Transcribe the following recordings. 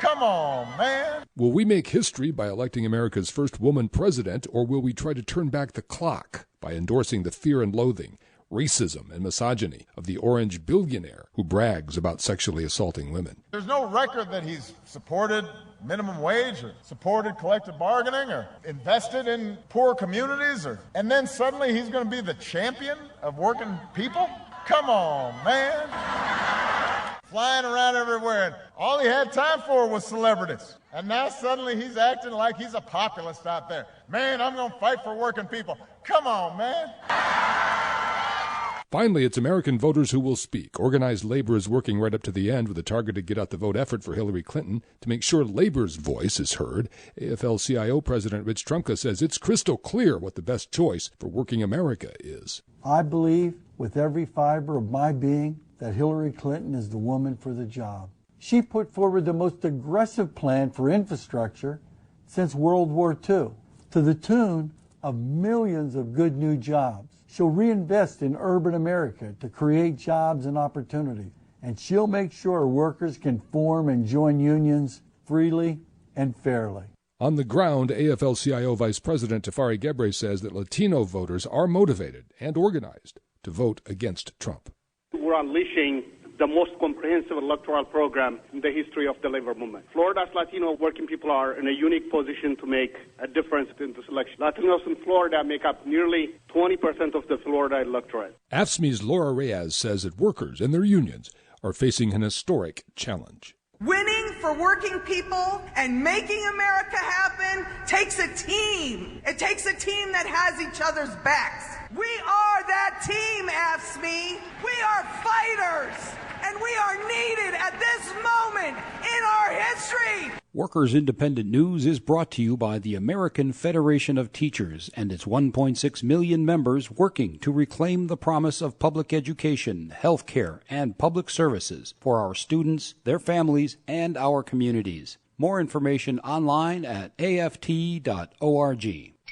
Come on, man. Will we make history by electing America's first woman president, or will we try to turn back the clock by endorsing the fear and loathing, racism and misogyny of the orange billionaire who brags about sexually assaulting women? There's no record that he's supported minimum wage or supported collective bargaining or invested in poor communities, and then suddenly he's going to be the champion of working people? Come on, man. Flying around everywhere, and all he had time for was celebrities. And now suddenly he's acting like he's a populist out there. Man, I'm going to fight for working people. Come on, man. Finally, it's American voters who will speak. Organized labor is working right up to the end with a targeted get-out-the-vote effort for Hillary Clinton to make sure labor's voice is heard. AFL-CIO President Rich Trumka says it's crystal clear what the best choice for working America is. I believe with every fiber of my being that Hillary Clinton is the woman for the job. She put forward the most aggressive plan for infrastructure since World War II, to the tune of millions of good new jobs. She'll reinvest in urban America to create jobs and opportunity, and she'll make sure workers can form and join unions freely and fairly. On the ground, AFL-CIO Vice President Tafari Gebre says that Latino voters are motivated and organized to vote against Trump. We're unleashing the most comprehensive electoral program in the history of the labor movement. Florida's Latino working people are in a unique position to make a difference in this election. Latinos in Florida make up nearly 20% of the Florida electorate. AFSCME's Laura Reyes says that workers and their unions are facing an historic challenge. Winning for working people and making America happen takes a team. It takes a team that has each other's backs. We are that team, AFSCME. We are fighters, and we are needed at this moment in our history. Workers Independent News is brought to you by the American Federation of Teachers and its 1.6 million members working to reclaim the promise of public education, health care, and public services for our students, their families, and our communities. More information online at aft.org.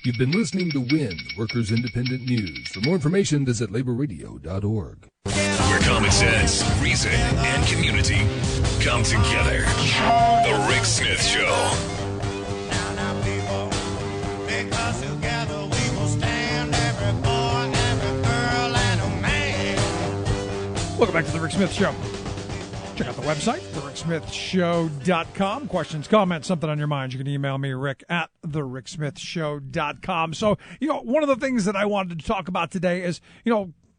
You've been listening to WIN, Workers Independent News. For more information, visit laborradio.org. Where common sense, reason, and community come together. The Rick Smith Show. Now, people, because together we will stand, every boy, every girl, and a man. Welcome back to the Rick Smith Show. Check out the website, thericksmithshow.com. Questions, comments, something on your mind, you can email me, rick at thericksmithshow.com. So, one of the things that I wanted to talk about today is,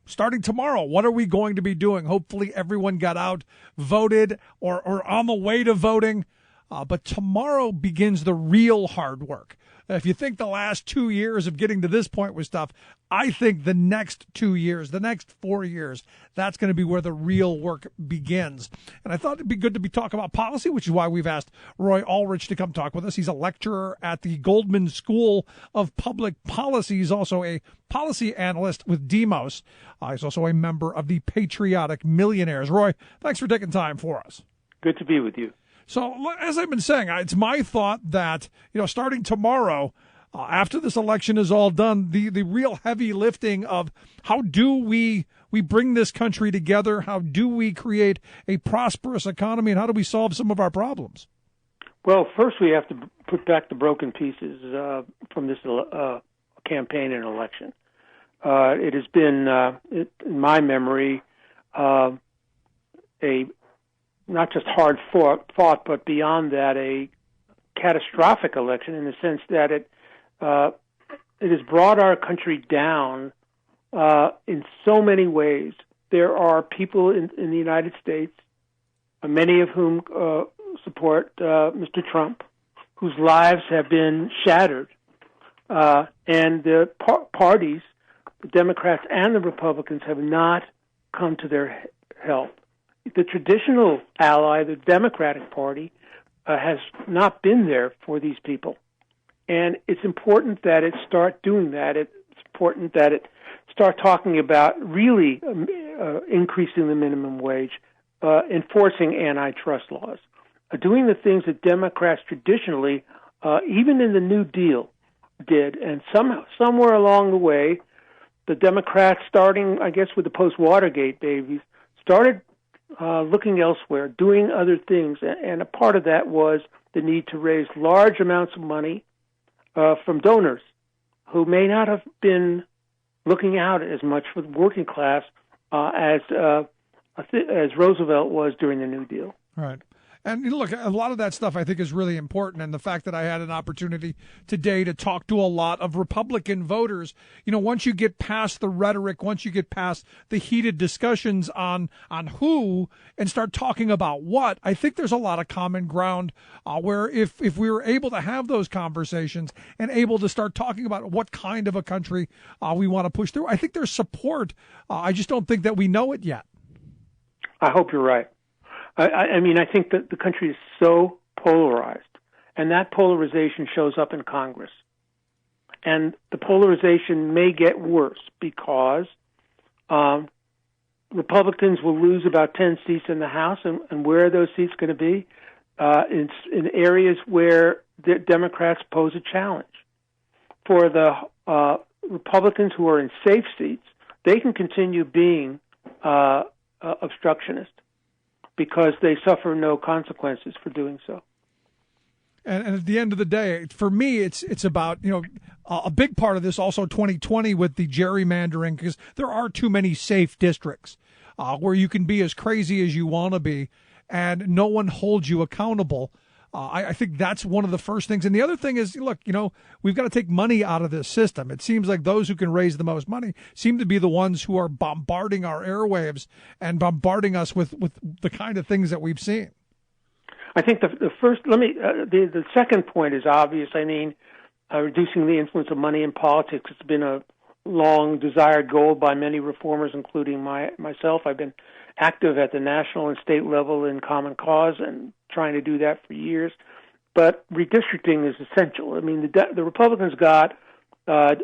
starting tomorrow, what are we going to be doing? Hopefully everyone got out, voted, or on the way to voting. But tomorrow begins the real hard work. If you think the last 2 years of getting to this point was tough, I think the next 2 years, the next 4 years, that's going to be where the real work begins. And I thought it'd be good to be talking about policy, which is why we've asked Roy Ulrich to come talk with us. He's a lecturer at the Goldman School of Public Policy. He's also a policy analyst with Demos. He's also a member of the Patriotic Millionaires. Roy, thanks for taking time for us. Good to be with you. So, as I've been saying, it's my thought that, starting tomorrow, after this election is all done, the real heavy lifting of how do we bring this country together, how do we create a prosperous economy, and how do we solve some of our problems? Well, first we have to put back the broken pieces from this campaign and election. It has been, in my memory, a not just hard fought, but beyond that, a catastrophic election in the sense that it has brought our country down in so many ways. There are people in the United States, many of whom support Mr. Trump, whose lives have been shattered, and the parties, the Democrats and the Republicans, have not come to their help. The traditional ally, the Democratic Party, has not been there for these people. And it's important that it start doing that. It's important that it start talking about really increasing the minimum wage, enforcing antitrust laws, doing the things that Democrats traditionally, even in the New Deal, did. And somewhere along the way, the Democrats, starting, I guess, with the post-Watergate babies, started looking elsewhere, doing other things. And a part of that was the need to raise large amounts of money from donors who may not have been looking out as much for the working class as Roosevelt was during the New Deal. Right. And look, a lot of that stuff I think is really important. And the fact that I had an opportunity today to talk to a lot of Republican voters, once you get past the rhetoric, once you get past the heated discussions on who and start talking about what, I think there's a lot of common ground where if we were able to have those conversations and able to start talking about what kind of a country we want to push through, I think there's support. I just don't think that we know it yet. I hope you're right. I mean, I think that the country is so polarized, and that polarization shows up in Congress. And the polarization may get worse because Republicans will lose about 10 seats in the House, and where are those seats going to be? In areas where the Democrats pose a challenge. For the Republicans who are in safe seats, they can continue being obstructionist, because they suffer no consequences for doing so. And at the end of the day, for me, it's about, a big part of this also 2020 with the gerrymandering, because there are too many safe districts where you can be as crazy as you want to be and no one holds you accountable. I think that's one of the first things. And the other thing is, look, we've got to take money out of this system. It seems like those who can raise the most money seem to be the ones who are bombarding our airwaves and bombarding us with the kind of things that we've seen. I think the second point is obvious. I mean, reducing the influence of money in politics has been a long desired goal by many reformers, including myself. I've been active at the national and state level in Common Cause and trying to do that for years. But redistricting is essential. I mean, the Republicans got a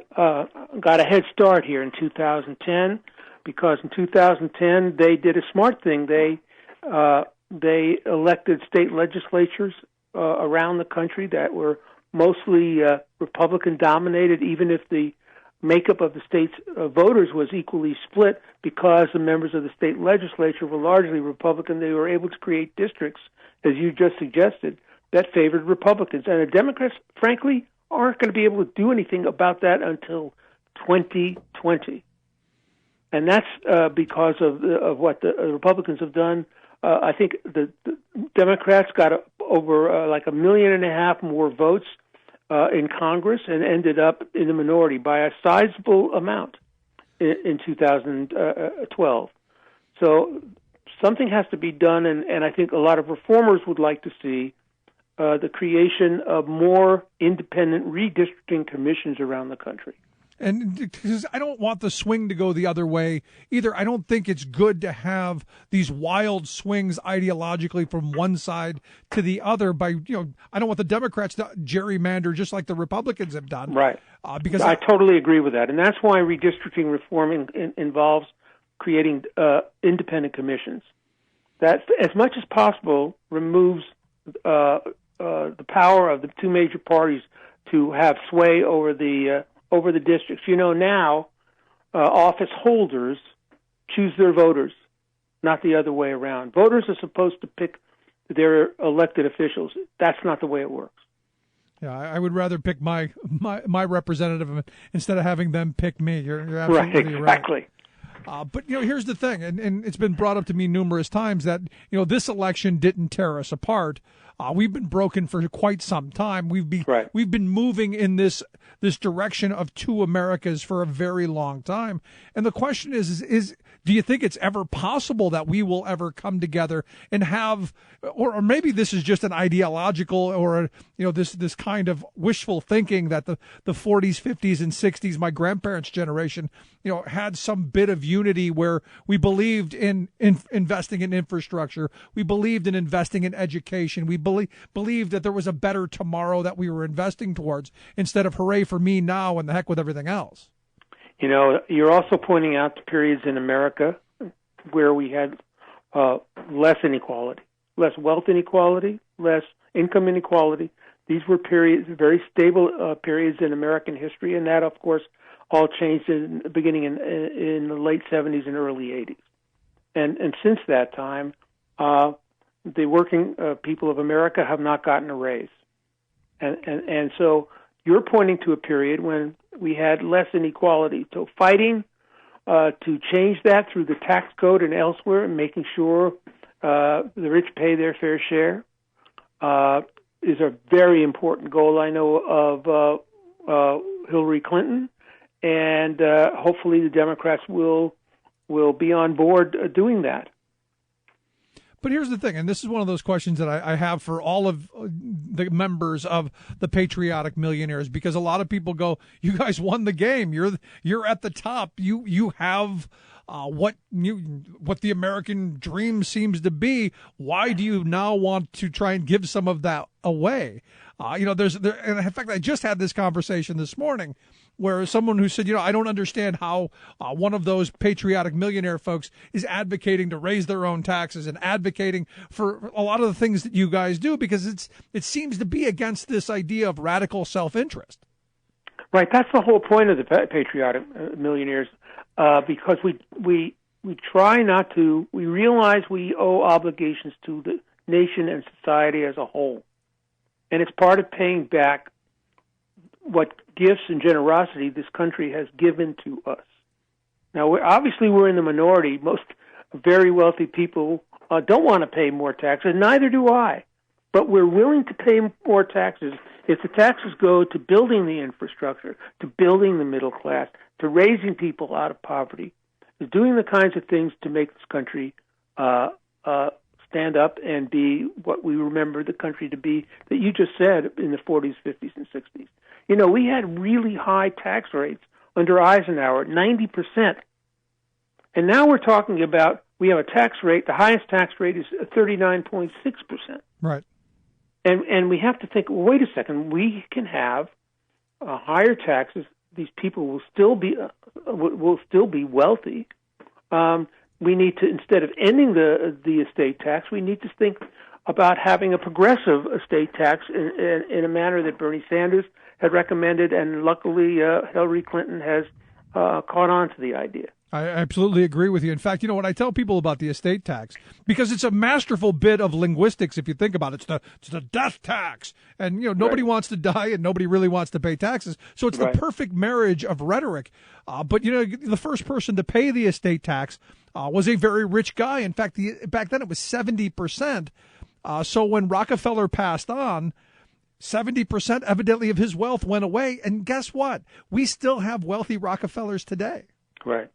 head start here in 2010 because in 2010 they did a smart thing. They elected state legislatures around the country that were mostly Republican dominated, even if the makeup of the state's voters was equally split, because the members of the state legislature were largely Republican. They were able to create districts, as you just suggested, that favored Republicans. And the Democrats, frankly, aren't going to be able to do anything about that until 2020. And that's because of what the Republicans have done. I think the Democrats got over like 1.5 million more votes in Congress and ended up in the minority by a sizable amount in 2012. So something has to be done, and I think a lot of reformers would like to see the creation of more independent redistricting commissions around the country. And because I don't want the swing to go the other way either. I don't think it's good to have these wild swings ideologically from one side to the other I don't want the Democrats to gerrymander just like the Republicans have done. Right. Because I totally agree with that. And that's why redistricting reform involves creating independent commissions. That, as much as possible, removes the power of the two major parties to have sway over the districts. Now office holders choose their voters, not the other way around. Voters are supposed to pick their elected officials. That's not the way it works. Yeah, I would rather pick my representative instead of having them pick me. You're absolutely right. Exactly. But here's the thing, and it's been brought up to me numerous times that this election didn't tear us apart. We've been broken for quite some time. We've been moving in this direction of two Americas for a very long time. And the question is do you think it's ever possible that we will ever come together and have, or maybe this is just an ideological or this kind of wishful thinking that the 40s, 50s, and 60s, my grandparents' generation, had some bit of unity where we believed in investing in infrastructure, we believed in investing in education, we believed that there was a better tomorrow that we were investing towards, instead of hooray for me now and the heck with everything else. You're also pointing out the periods in America where we had less inequality, less wealth inequality, less income inequality. These were very stable periods in American history, and that, of course, all changed beginning in the late 70s and early 80s. And since that time, the working people of America have not gotten a raise. And so you're pointing to a period when we had less inequality. So fighting to change that through the tax code and elsewhere, and making sure the rich pay their fair share is a very important goal, I know, of Hillary Clinton. And hopefully the Democrats will be on board doing that. But here's the thing, and this is one of those questions that I have for all of the members of the Patriotic Millionaires, because a lot of people go, "You guys won the game. You're at the top. You have what the American dream seems to be. Why do you now want to try and give some of that away?" And in fact, I just had this conversation this morning where someone who said, I don't understand how one of those patriotic millionaire folks is advocating to raise their own taxes and advocating for a lot of the things that you guys do, because it seems to be against this idea of radical self-interest. Right. That's the whole point of the patriotic millionaires, because we try not to, we realize we owe obligations to the nation and society as a whole. And it's part of paying back what gifts and generosity this country has given to us. Now, we're in the minority. Most very wealthy people don't want to pay more taxes, neither do I. But we're willing to pay more taxes if the taxes go to building the infrastructure, to building the middle class, to raising people out of poverty, to doing the kinds of things to make this country stand up and be what we remember the country to be that you just said in the 40s, 50s, and 60s. We had really high tax rates under Eisenhower, 90%. And now we're talking about, we have a tax rate, the highest tax rate is 39.6%. Right. And we have to think, well, wait a second, we can have higher taxes. These people will still be wealthy. We need to, instead of ending the estate tax, we need to think about having a progressive estate tax in a manner that Bernie Sanders had recommended, and luckily Hillary Clinton has caught on to the idea. I absolutely agree with you. In fact, when I tell people about the estate tax, because it's a masterful bit of linguistics, if you think about it, it's the death tax, and nobody wants to die, and nobody really wants to pay taxes, so it's the perfect marriage of rhetoric. But the first person to pay the estate tax was a very rich guy. In fact, back then it was 70%. So when Rockefeller passed on, 70% evidently of his wealth went away. And guess what? We still have wealthy Rockefellers today. Right.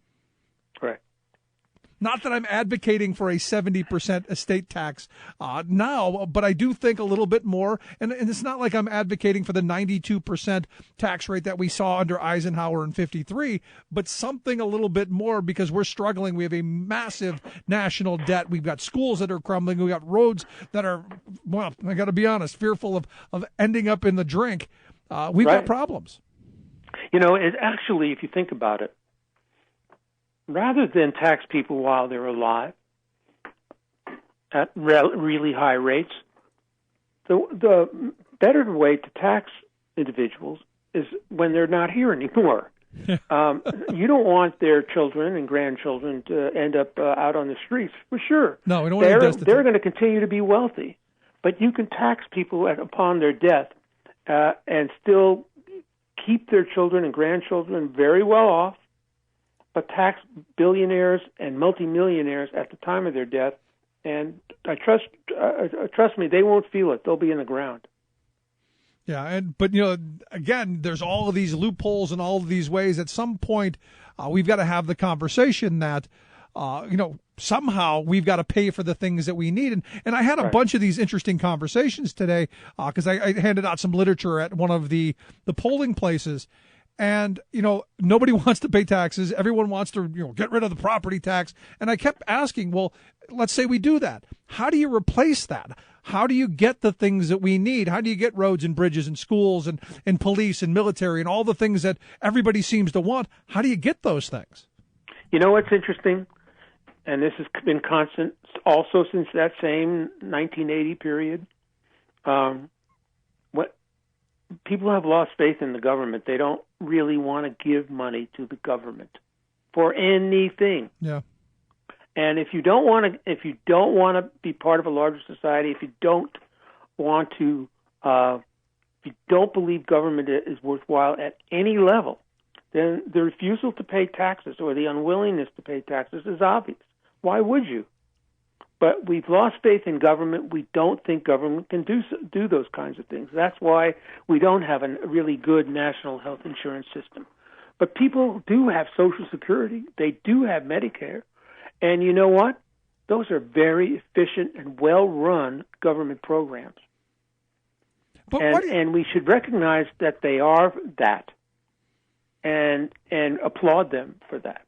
Not that I'm advocating for a 70% estate tax now, but I do think a little bit more. And it's not like I'm advocating for the 92% tax rate that we saw under Eisenhower in 53, but something a little bit more, because we're struggling. We have a massive national debt. We've got schools that are crumbling. We've got roads that are, well, I got to be honest, fearful of ending up in the drink. We've got problems. It actually, if you think about it, rather than tax people while they're alive at really high rates, the better way to tax individuals is when they're not here anymore. You don't want their children and grandchildren to end up out on the streets, for sure. No, we don't want to. They're going to continue to be wealthy, but you can tax people upon their death and still keep their children and grandchildren very well off, but tax billionaires and multimillionaires at the time of their death, and trust me, they won't feel it. They'll be in the ground. Yeah, but again, there's all of these loopholes and all of these ways. At some point, we've got to have the conversation that somehow we've got to pay for the things that we need. And I had a bunch of these interesting conversations today because I handed out some literature at one of the polling places. And, nobody wants to pay taxes. Everyone wants to, get rid of the property tax. And I kept asking, well, let's say we do that. How do you replace that? How do you get the things that we need? How do you get roads and bridges and schools and police and military and all the things that everybody seems to want? How do you get those things? What's interesting, and this has been constant also since that same 1980 period, people have lost faith in the government. They don't really want to give money to the government for anything. Yeah. And if you don't want to be part of a larger society, if you don't want to, if you don't believe government is worthwhile at any level, then the refusal to pay taxes or the unwillingness to pay taxes is obvious. Why would you? But we've lost faith in government. We don't think government can do those kinds of things. That's why we don't have a really good national health insurance system. But people do have Social Security. They do have Medicare. And you know what? Those are very efficient and well-run government programs. And we should recognize that they are that and applaud them for that.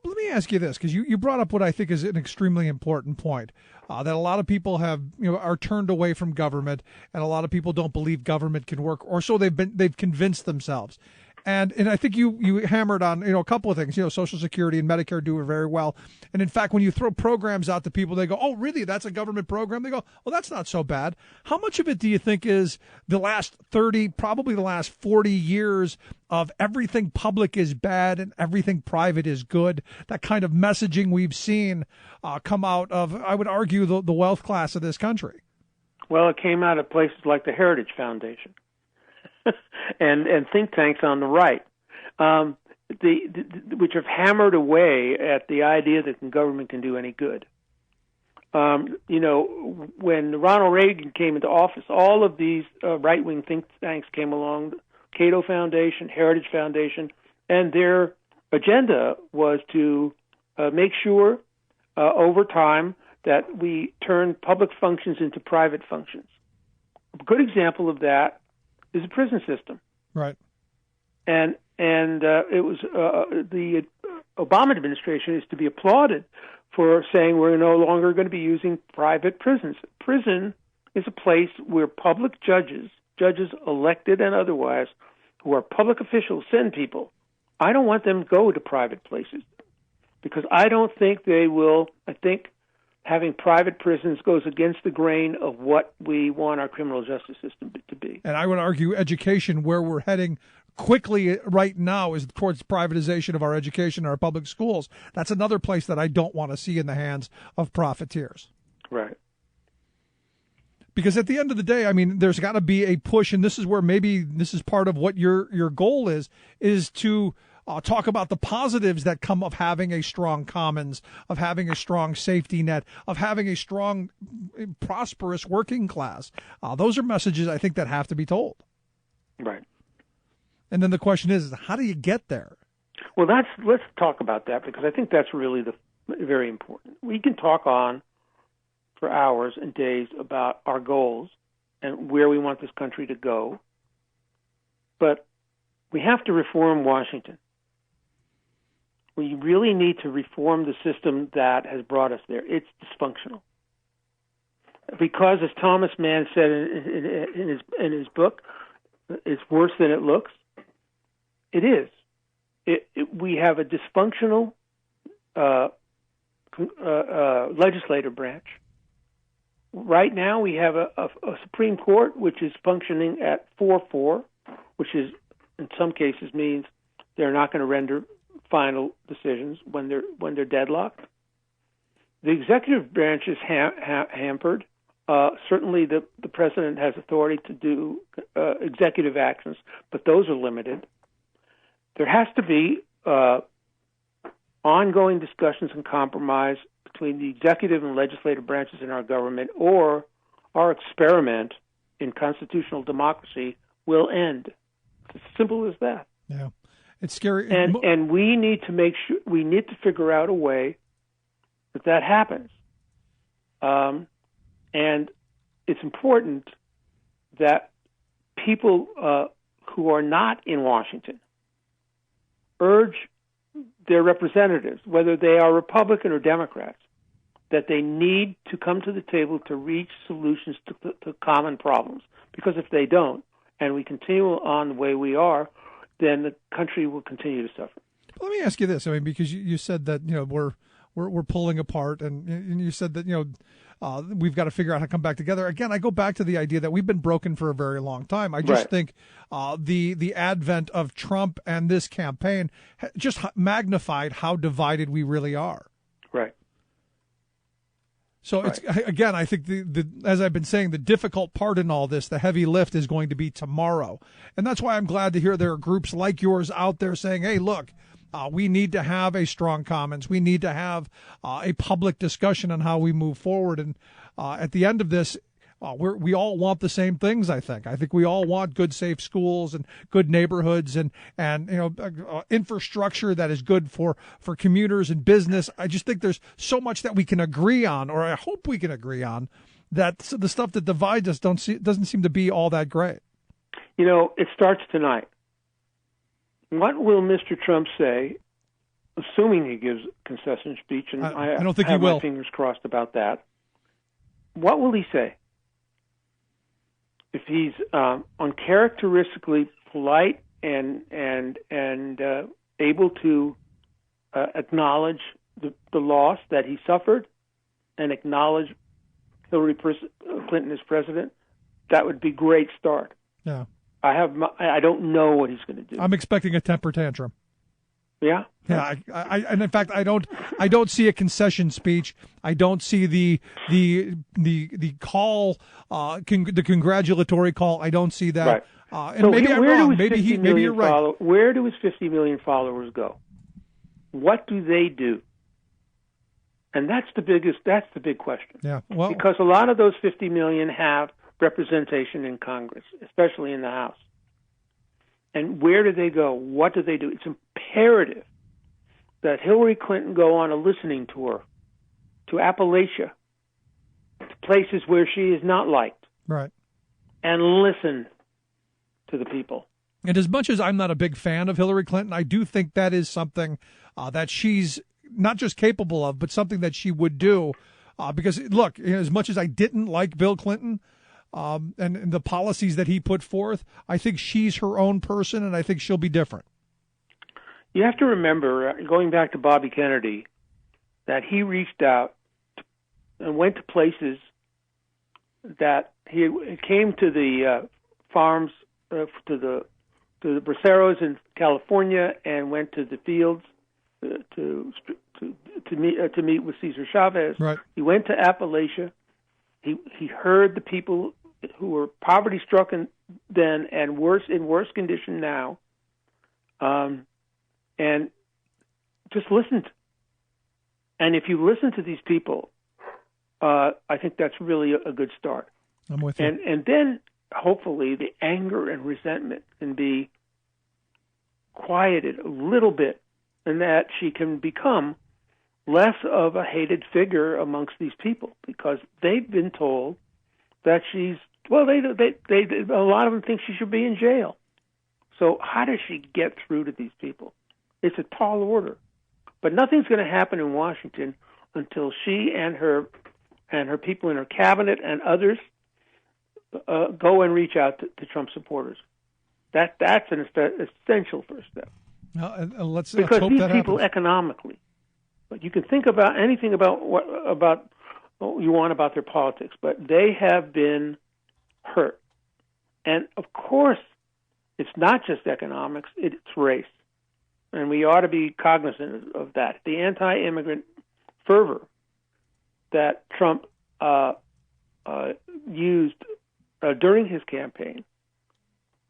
Let me ask you this, because you brought up what I think is an extremely important point, that a lot of people are turned away from government, and a lot of people don't believe government can work, or so they've convinced themselves. And I think you hammered on a couple of things. Social Security and Medicare do it very well. And in fact, when you throw programs out to people, they go, "Oh, really? That's a government program?" They go, "Well, that's not so bad." How much of it do you think is the last 30, probably the last 40 years of everything public is bad and everything private is good? That kind of messaging we've seen come out of, I would argue, the wealth class of this country. Well, it came out of places like the Heritage Foundation. and think tanks on the right, which have hammered away at the idea that the government can do any good. When Ronald Reagan came into office, all of these right-wing think tanks came along, Cato Foundation, Heritage Foundation, and their agenda was to make sure over time that we turn public functions into private functions. A good example of that is a prison system, right? And it was the Obama administration is to be applauded for saying we're no longer going to be using private prisons. Prison is a place where public judges elected and otherwise, who are public officials, send people. I don't want them to go to private places because I don't think they will. I think having private prisons goes against the grain of what we want our criminal justice system to be. And I would argue education, where we're heading quickly right now, is towards privatization of our education, our public schools. That's another place that I don't want to see in the hands of profiteers. Right. Because at the end of the day, I mean, there's got to be a push, and this is where maybe this is part of what your goal is to talk about the positives that come of having a strong commons, of having a strong safety net, of having a strong, prosperous working class. Those are messages I think that have to be told. Right. And then the question is how do you get there? Well, let's talk about that, because I think that's really very important. We can talk on for hours and days about our goals and where we want this country to go, but we have to reform Washington. We really need to reform the system that has brought us there. It's dysfunctional. Because, as Thomas Mann said in his book, it's worse than it looks. It is. We have a dysfunctional legislative branch. Right now, we have a Supreme Court which is functioning at 4-4, which is, in some cases, means they're not going to render final decisions when they're deadlocked. The executive branch is hampered. Certainly, the president has authority to do executive actions, but those are limited. There has to be ongoing discussions and compromise between the executive and legislative branches in our government, or our experiment in constitutional democracy will end. It's as simple as that. Yeah. It's scary. And we need to make sure, we need to figure out a way that happens. And it's important that people who are not in Washington urge their representatives, whether they are Republican or Democrats, that they need to come to the table to reach solutions to common problems. Because if they don't, and we continue on the way we are, then the country will continue to suffer. Let me ask you this. I mean, because you said that we're pulling apart, and you said that we've got to figure out how to come back together. Again, I go back to the idea that we've been broken for a very long time. I just think the advent of Trump and this campaign just magnified how divided we really are. So it's again, I think the as I've been saying, the difficult part in all this, the heavy lift, is going to be tomorrow, and that's why I'm glad to hear there are groups like yours out there saying, "Hey, look, we need to have a strong commons. We need to have a public discussion on how we move forward." And at the end of this, we all want the same things. I think we all want good, safe schools and good neighborhoods and infrastructure that is good for commuters and business. I just think there's so much that we can agree on, or I hope we can agree on, that the stuff that divides us doesn't seem to be all that great. It starts tonight. What will Mr. Trump say, assuming he gives a concession speech? And I don't think he will. My fingers crossed about that. What will he say? If he's uncharacteristically polite and able to acknowledge the loss that he suffered and acknowledge Hillary Clinton as president, that would be a great start. Yeah. I don't know what he's going to do. I'm expecting a temper tantrum. Yeah. Yeah, and in fact, I don't see a concession speech. I don't see the call, the congratulatory call. I don't see that. Right. And so maybe I'm wrong. Maybe you're right. Where do his 50 million followers go? What do they do? And that's the big question. Yeah. Well, because a lot of those 50 million have representation in Congress, especially in the House. And where do they go? What do they do? It's imperative that Hillary Clinton go on a listening tour to Appalachia, to places where she is not liked, right, and listen to the people. And as much as I'm not a big fan of Hillary Clinton, I do think that is something that she's not just capable of, but something that she would do. Because, look, as much as I didn't like Bill Clinton and the policies that he put forth, I think she's her own person, and I think she'll be different. You have to remember, going back to Bobby Kennedy, that he reached out and went to places that he came to the farms, to the braceros in California, and went to the fields to meet with Cesar Chavez. Right. He went to Appalachia. He heard the people who were poverty stricken then and in worse condition now, and just listened. And if you listen to these people, I think that's really a good start. I'm with you. And then hopefully the anger and resentment can be quieted a little bit, and that she can become less of a hated figure amongst these people, because they've been told that she's, well, they a lot of them think she should be in jail. So how does she get through to these people? It's a tall order. But nothing's going to happen in Washington until she and her people in her cabinet and others go and reach out to Trump supporters. That's an essential first step. Let's because hope these that people happens. economically, but you can think about anything about what you want about their politics, but they have been hurt. And of course, it's not just economics; it's race, and we ought to be cognizant of that. The anti-immigrant fervor that Trump used during his campaign,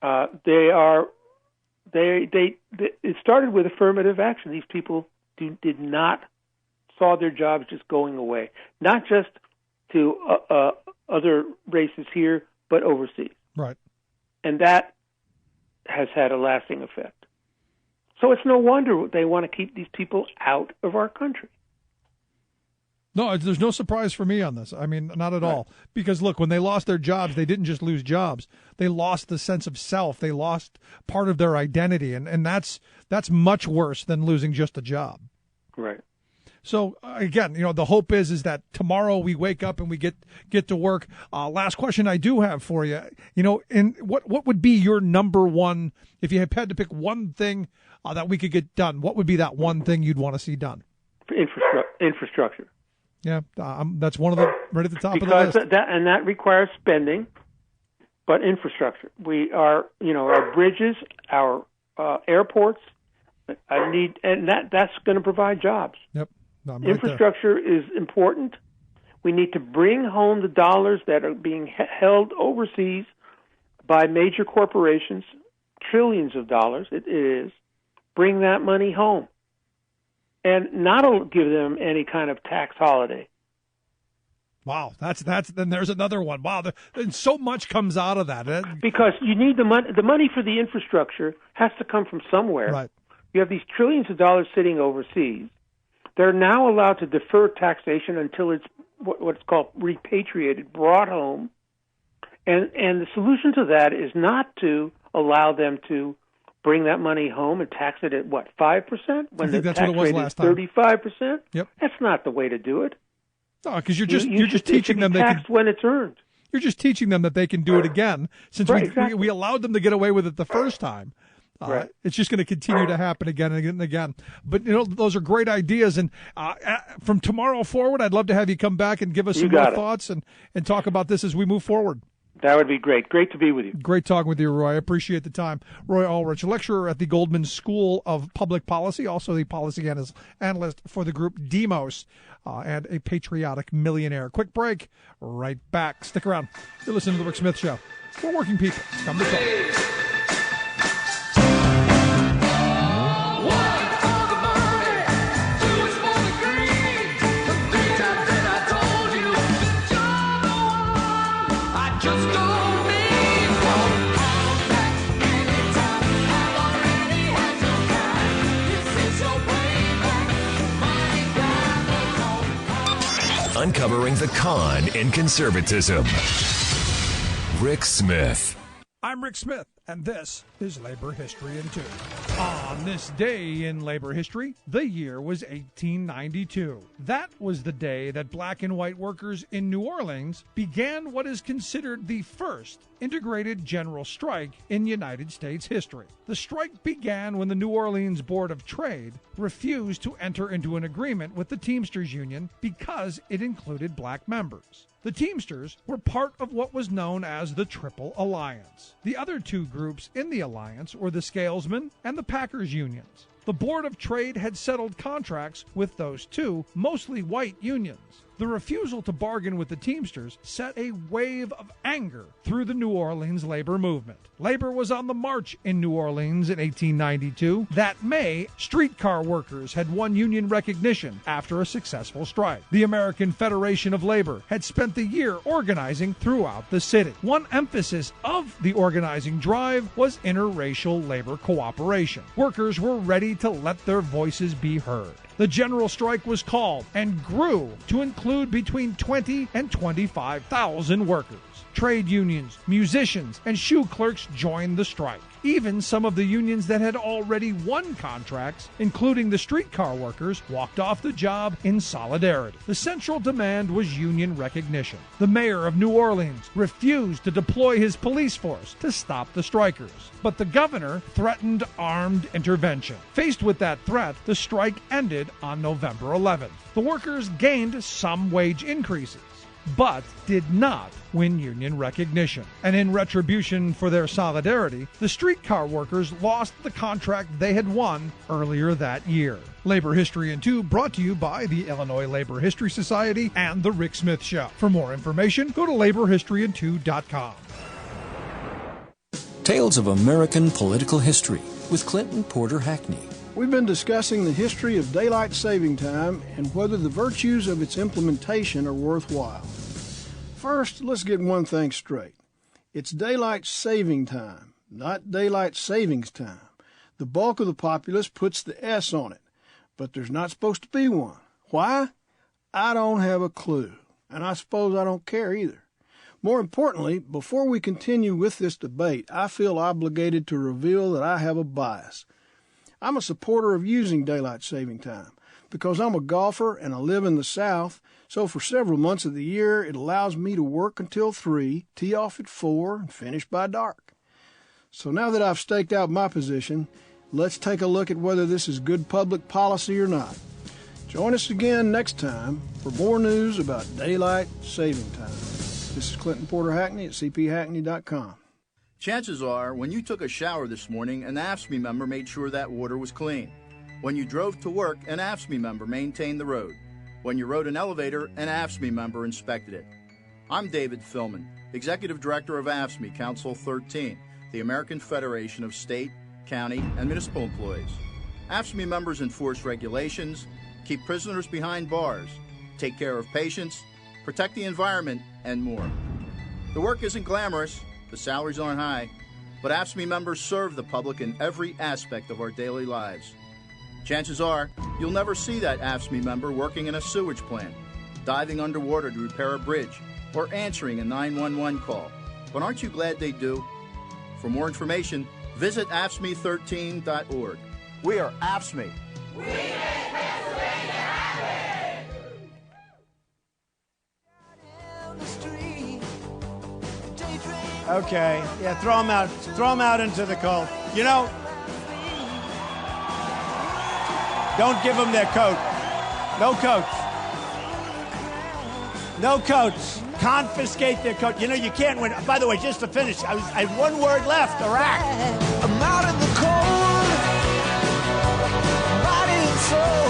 it started with affirmative action. These people did not saw their jobs just going away, not just to other races here, but overseas. Right. And that has had a lasting effect. So it's no wonder they want to keep these people out of our country. No, there's no surprise for me on this. I mean, not at all. Because, look, when they lost their jobs, they didn't just lose jobs. They lost the sense of self. They lost part of their identity. And that's much worse than losing just a job. Right. So, again, the hope is that tomorrow we wake up and we get to work. Last question I do have for you. In what would be your number one, if you had to pick one thing that we could get done, what would be that one thing you'd want to see done? Infrastructure. Yeah, that's one of the right at the top of the list. That requires spending, but infrastructure. We are, our bridges, our airports. That's going to provide jobs. Yep, infrastructure is important. We need to bring home the dollars that are being held overseas by major corporations, trillions of dollars it is. Bring that money home and not give them any kind of tax holiday. Wow, that's then there's another one. Wow, and so much comes out of that. Because you need the money. The money for the infrastructure has to come from somewhere. Right. You have these trillions of dollars sitting overseas. They're now allowed to defer taxation until it's what's called repatriated, brought home. And the solution to that is not to allow them to bring that money home and tax it at 5%? When the tax rate is 35%? Yep. That's not the way to do it. No, because you're just teaching them taxed when it's earned. You're just teaching them that they can do it again, since we allowed them to get away with it the first time. Right. It's just going to continue to happen again and again and again. But those are great ideas, and from tomorrow forward, I'd love to have you come back and give us some more thoughts and talk about this as we move forward. That would be great. Great to be with you. Great talking with you, Roy. I appreciate the time. Roy Ulrich, lecturer at the Goldman School of Public Policy, also the policy analyst for the group Demos, and a patriotic millionaire. Quick break. Right back. Stick around. You're listening to The Rick Smith Show. For working people. Come to talk. Uncovering the con in conservatism. Rick Smith. I'm Rick Smith, and this is Labor History in 2. On this day in labor history, the year was 1892. That was the day that black and white workers in New Orleans began what is considered the first integrated general strike in United States history. The strike began when the New Orleans Board of Trade refused to enter into an agreement with the Teamsters Union because it included black members. The Teamsters were part of what was known as the Triple Alliance. The other two groups in the alliance were the Scalesmen and the Packers unions. The Board of Trade had settled contracts with those two, mostly white unions. The refusal to bargain with the Teamsters set a wave of anger through the New Orleans labor movement. Labor was on the march in New Orleans in 1892. That May, streetcar workers had won union recognition after a successful strike. The American Federation of Labor had spent the year organizing throughout the city. One emphasis of the organizing drive was interracial labor cooperation. Workers were ready to let their voices be heard. The general strike was called and grew to include between 20 and 25,000 workers. Trade unions, musicians, and shoe clerks joined the strike. Even some of the unions that had already won contracts, including the streetcar workers, walked off the job in solidarity. The central demand was union recognition. The mayor of New Orleans refused to deploy his police force to stop the strikers, but the governor threatened armed intervention. Faced with that threat, the strike ended on November 11th. The workers gained some wage increases, but did not win union recognition. And in retribution for their solidarity, the streetcar workers lost the contract they had won earlier that year. Labor History in 2 brought to you by the Illinois Labor History Society and The Rick Smith Show. For more information, go to laborhistoryin2.com. Tales of American Political History with Clinton Porter Hackney. We've been discussing the history of daylight saving time and whether the virtues of its implementation are worthwhile. First, let's get one thing straight. It's daylight saving time, not daylight savings time. The bulk of the populace puts the S on it, but there's not supposed to be one. Why? I don't have a clue, and I suppose I don't care either. More importantly, before we continue with this debate, I feel obligated to reveal that I have a bias. I'm a supporter of using daylight saving time because I'm a golfer and I live in the South, so for several months of the year it allows me to work until 3, tee off at 4, and finish by dark. So now that I've staked out my position, let's take a look at whether this is good public policy or not. Join us again next time for more news about daylight saving time. This is Clinton Porter Hackney at cphackney.com. Chances are, when you took a shower this morning, an AFSCME member made sure that water was clean. When you drove to work, an AFSCME member maintained the road. When you rode an elevator, an AFSCME member inspected it. I'm David Philman, Executive Director of AFSCME Council 13, the American Federation of State, County, and Municipal Employees. AFSCME members enforce regulations, keep prisoners behind bars, take care of patients, protect the environment, and more. The work isn't glamorous, the salaries aren't high, but AFSCME members serve the public in every aspect of our daily lives. Chances are, you'll never see that AFSCME member working in a sewage plant, diving underwater to repair a bridge, or answering a 911 call. But aren't you glad they do? For more information, visit AFSCME13.org. We are AFSCME. We make Pennsylvania happy! Okay, yeah, throw him out. Throw him out into the cold. You know, don't give them their coat. No coats. No coats. Confiscate their coat. You know, you can't win. By the way, just to finish, I had one word left, Iraq. I'm out in the cold, body and soul.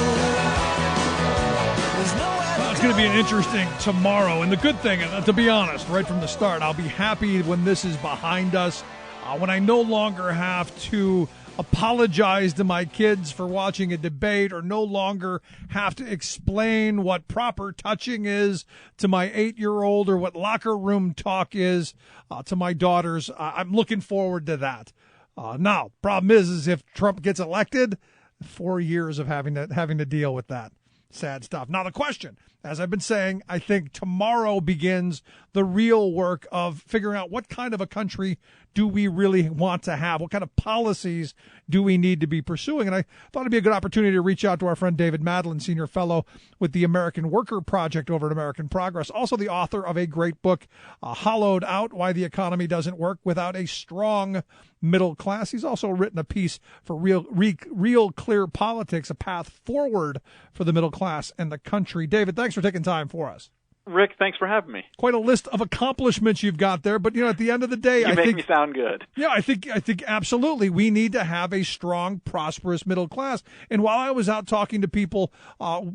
There's nowhere It's going to be an interesting tomorrow. And the good thing, and to be honest, right from the start, I'll be happy when this is behind us, when I no longer have to apologize to my kids for watching a debate or no longer have to explain what proper touching is to my 8-year-old or what locker room talk is to my daughters. I'm looking forward to that. Now, problem is if Trump gets elected, 4 years of having to deal with that. Sad stuff. Now, the question, as I've been saying, I think tomorrow begins the real work of figuring out what kind of a country do we really want to have? What kind of policies do we need to be pursuing? And I thought it'd be a good opportunity to reach out to our friend David Madeline, Senior Fellow with the American Worker Project over at American Progress, also the author of a great book, Hollowed Out, Why the Economy Doesn't Work Without a Strong Middle Class. He's also written a piece for Real Clear Politics, a path forward for the middle class and the country. David, thanks for taking time for us. Rick, thanks for having me. Quite a list of accomplishments you've got there, but at the end of the day, I think me sound good. Yeah, I think absolutely we need to have a strong, prosperous middle class. And while I was out talking to people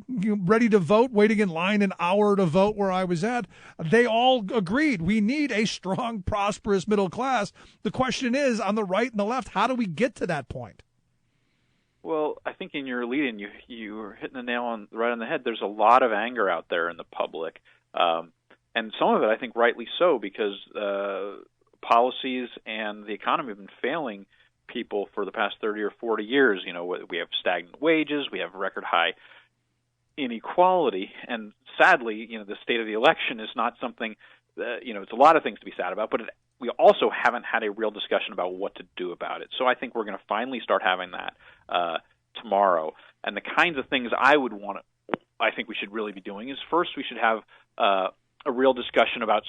ready to vote, waiting in line an hour to vote where I was at, they all agreed we need a strong, prosperous middle class. The question is, on the right and the left, how do we get to that point? Well, I think in your lead-in, you were hitting the nail right on the head. There's a lot of anger out there in the public. And some of it, I think, rightly so, because policies and the economy have been failing people for the past 30 or 40 years. We have stagnant wages, we have record high inequality, and sadly, the state of the election is not something that, it's a lot of things to be sad about, but we also haven't had a real discussion about what to do about it. So I think we're going to finally start having that tomorrow. And the kinds of things I think we should really be doing is, first, we should have a real discussion about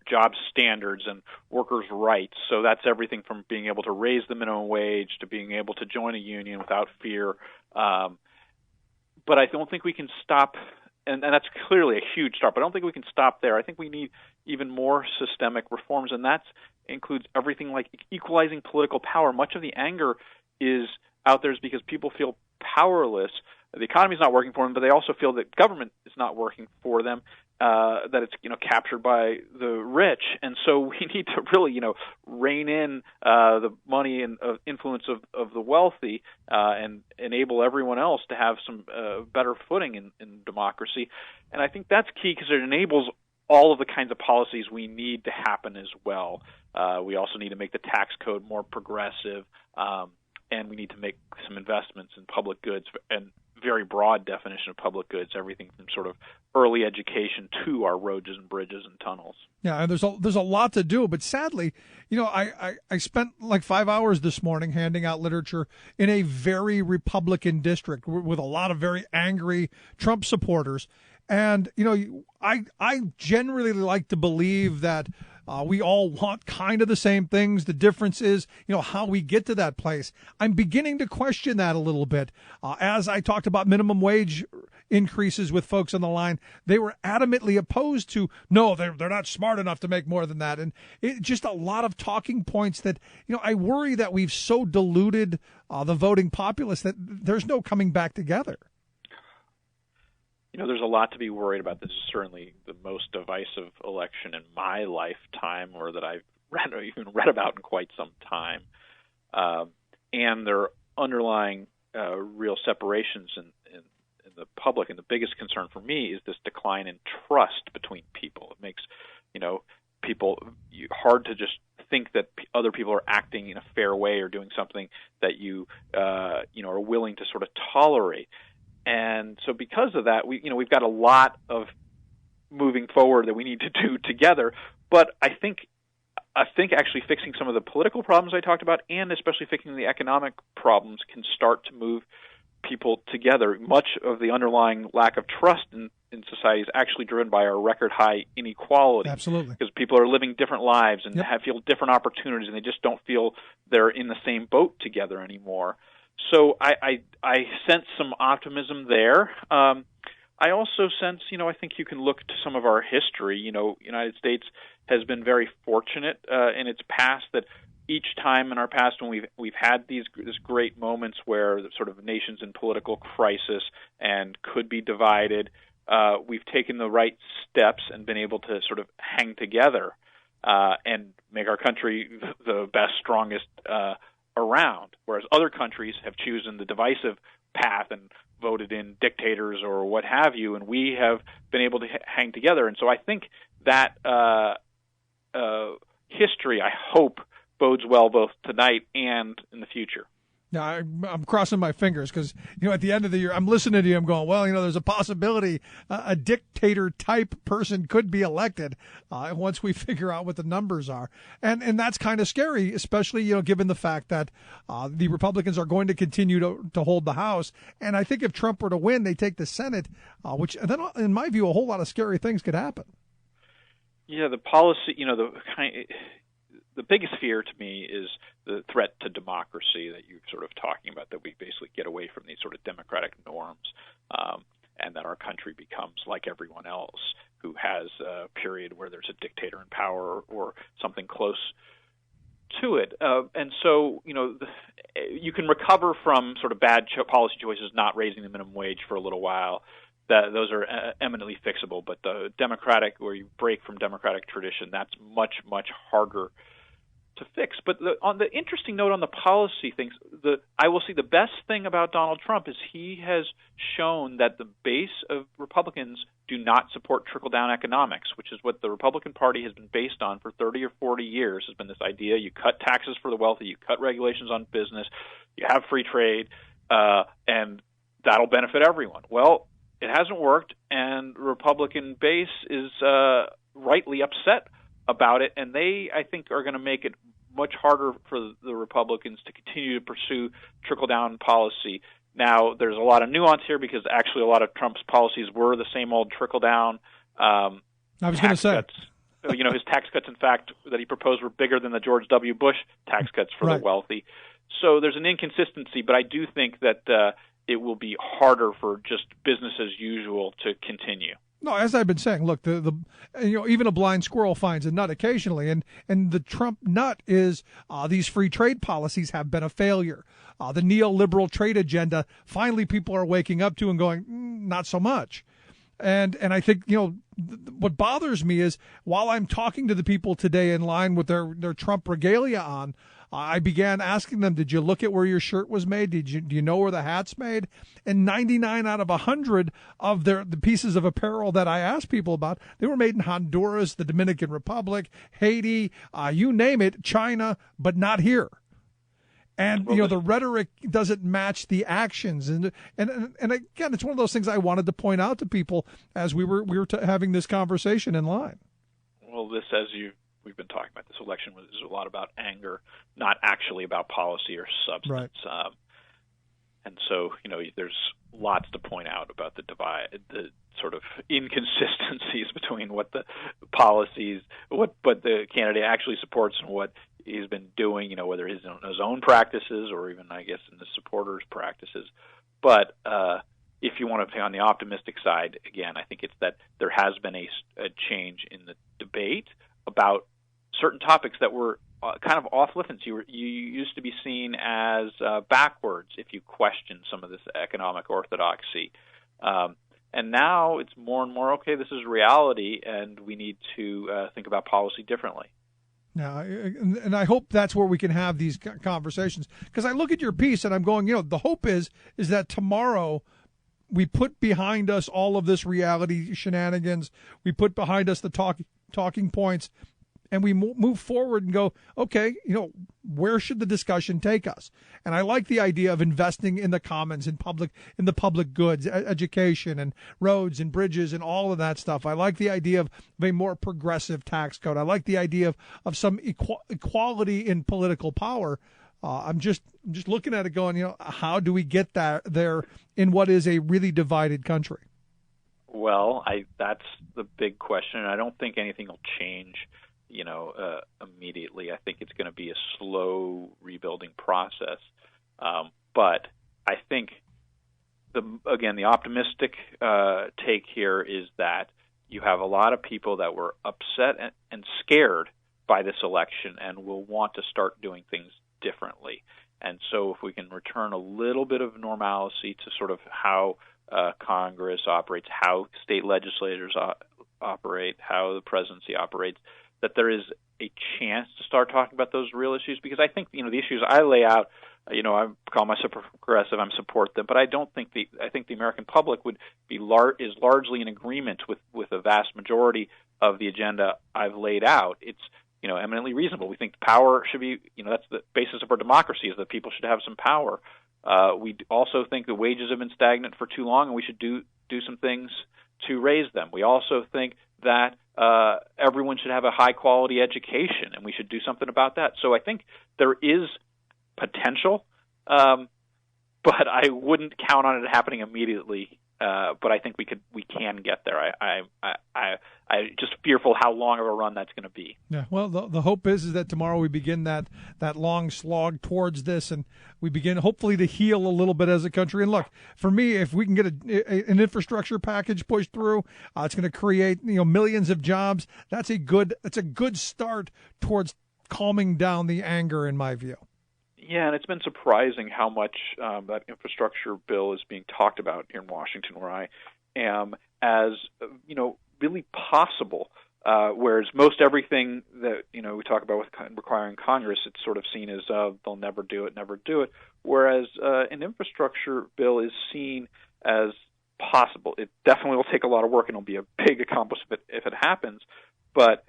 job standards and workers' rights. So that's everything from being able to raise the minimum wage to being able to join a union without fear. But I don't think we can stop, and that's clearly a huge start, but I don't think we can stop there. I think we need even more systemic reforms, and that includes everything like equalizing political power. Much of the anger is out there is because people feel powerless. The economy is not working for them, but they also feel that government is not working for them, that it's captured by the rich, and so we need to really rein in the money and influence of the wealthy and enable everyone else to have some better footing in democracy. And I think that's key because it enables all of the kinds of policies we need to happen as well. We also need to make the tax code more progressive, and we need to make some investments in public goods and very broad definition of public goods, everything from sort of early education to our roads and bridges and tunnels. Yeah, and there's a lot to do, but sadly, I spent like 5 hours this morning handing out literature in a very Republican district with a lot of very angry Trump supporters. And, I generally like to believe that we all want kind of the same things. The difference is, how we get to that place. I'm beginning to question that a little bit. As I talked about minimum wage increases with folks on the line, they were adamantly opposed to, no, they're not smart enough to make more than that. And just a lot of talking points that, I worry that we've so diluted the voting populace that there's no coming back together. there's a lot to be worried about. This is certainly the most divisive election in my lifetime, or that I've even read about in quite some time. And there are underlying real separations in the public. And the biggest concern for me is this decline in trust between people. It makes, people hard to just think that other people are acting in a fair way or doing something that you are willing to sort of tolerate. And so because of that, we've got a lot of moving forward that we need to do together. But I think actually fixing some of the political problems I talked about, and especially fixing the economic problems, can start to move people together. Much of the underlying lack of trust in society is actually driven by our record high inequality. Absolutely. Because people are living different lives and feel different opportunities, and they just don't feel they're in the same boat together anymore. So I sense some optimism there. I also sense, I think you can look to some of our history. United States has been very fortunate in its past that each time in our past when we've had these great moments where the sort of nations in political crisis and could be divided, we've taken the right steps and been able to sort of hang together and make our country the best, strongest around, whereas other countries have chosen the divisive path and voted in dictators or what have you, and we have been able to hang together. And so I think that history, I hope, bodes well both tonight and in the future. Now, I'm crossing my fingers because, at the end of the year, I'm listening to you. I'm going, well, there's a possibility a dictator-type person could be elected once we figure out what the numbers are. And that's kind of scary, especially, given the fact that the Republicans are going to continue to hold the House. And I think if Trump were to win, they take the Senate, which then, in my view, a whole lot of scary things could happen. Yeah, the policy, the biggest fear to me is the threat to democracy that you're sort of talking about, that we basically get away from these sort of democratic norms and that our country becomes like everyone else who has a period where there's a dictator in power or something close to it. And so, you can recover from sort of bad policy choices, not raising the minimum wage for a little while. Those are eminently fixable. But the democratic, where you break from democratic tradition, that's much, much harder to fix. But on the interesting note on the policy things, I will say the best thing about Donald Trump is he has shown that the base of Republicans do not support trickle-down economics, which is what the Republican Party has been based on for 30 or 40 years, has been this idea you cut taxes for the wealthy, you cut regulations on business, you have free trade, and that'll benefit everyone. Well, it hasn't worked, and the Republican base is rightly upset about it, and they, I think, are going to make it much harder for the Republicans to continue to pursue trickle-down policy. Now, there's a lot of nuance here because actually a lot of Trump's policies were the same old trickle-down. I was going to say. His tax cuts, in fact, that he proposed were bigger than the George W. Bush tax cuts for the wealthy. So there's an inconsistency, but I do think that it will be harder for just business as usual to continue. No, as I've been saying, look, even a blind squirrel finds a nut occasionally, and the Trump nut is these free trade policies have been a failure. The neoliberal trade agenda, finally people are waking up to and going, not so much. And I think, what bothers me is while I'm talking to the people today in line with their Trump regalia on, I began asking them, did you look at where your shirt was made? Do you know where the hat's made? And 99 out of 100 of the pieces of apparel that I asked people about, they were made in Honduras, the Dominican Republic, Haiti, you name it, China, but not here. And, the rhetoric doesn't match the actions. And again, it's one of those things I wanted to point out to people as we were having this conversation in line. Well, we've been talking about, this election was a lot about anger, not actually about policy or substance. Right. And so, there's lots to point out about the divide, the sort of inconsistencies between what the policies, what the candidate actually supports and what he's been doing, whether his own practices or even, I guess, in the supporters' practices. But if you want to be on the optimistic side, again, I think it's that there has been a change in the debate about certain topics that were kind of off limits. You used to be seen as backwards if you question some of this economic orthodoxy. And now it's more and more, okay, this is reality, and we need to think about policy differently. Now, and I hope that's where we can have these conversations. Because I look at your piece and I'm going, the hope is that tomorrow we put behind us all of this reality shenanigans. We put behind us the talking points, and we move forward and go, okay, where should the discussion take us? And I like the idea of investing in the commons, in the public goods, education and roads and bridges and all of that stuff. I like the idea of a more progressive tax code. I like the idea of some equality in political power. I'm just looking at it going, how do we get there in what is a really divided country? Well, that's the big question. I don't think anything will change immediately. I think it's going to be a slow rebuilding process. But I think the optimistic take here is that you have a lot of people that were upset and scared by this election and will want to start doing things differently. And so if we can return a little bit of normalcy to sort of how Congress operates, how state legislators operate, how the presidency operates, that there is a chance to start talking about those real issues. Because I think, the issues I lay out, I call myself progressive, I support them, but I think the American public is largely in agreement with a vast majority of the agenda I've laid out. It's eminently reasonable. We think power should be, that's the basis of our democracy, is that people should have some power. We also think the wages have been stagnant for too long, and we should do some things to raise them. We also think that everyone should have a high-quality education, and we should do something about that. So I think there is potential, but I wouldn't count on it happening immediately. But I think we can get there. I just fearful how long of a run that's going to be. Yeah. Well, the hope is that tomorrow we begin that long slog towards this, and we begin hopefully to heal a little bit as a country. And look, for me, if we can get an infrastructure package pushed through, it's going to create millions of jobs. That's a good start towards calming down the anger, in my view. Yeah, and it's been surprising how much that infrastructure bill is being talked about here in Washington, where I am, as really possible. Whereas most everything that we talk about with requiring Congress, it's sort of seen as they'll never do it. Whereas an infrastructure bill is seen as possible. It definitely will take a lot of work, and it'll be a big accomplishment if it happens. But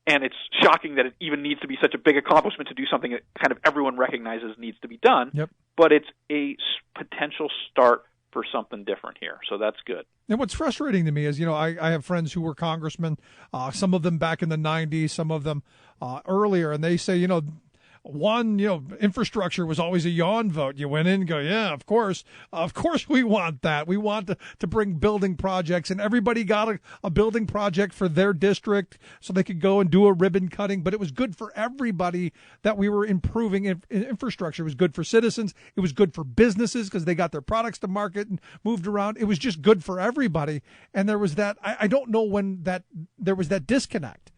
and it's shocking that it even needs to be such a big accomplishment to do something that kind of everyone recognizes needs to be done. Yep. But it's a potential start for something different here. So that's good. And what's frustrating to me is, I have friends who were congressmen, some of them back in the 90s, some of them earlier, and they say, infrastructure was always a yawn vote. You went in and go, yeah, of course we want that. We want to bring building projects, and everybody got a building project for their district so they could go and do a ribbon cutting. But it was good for everybody that we were improving infrastructure. It was good for citizens. It was good for businesses because they got their products to market and moved around. It was just good for everybody. And there was that, I don't know when there was that disconnect.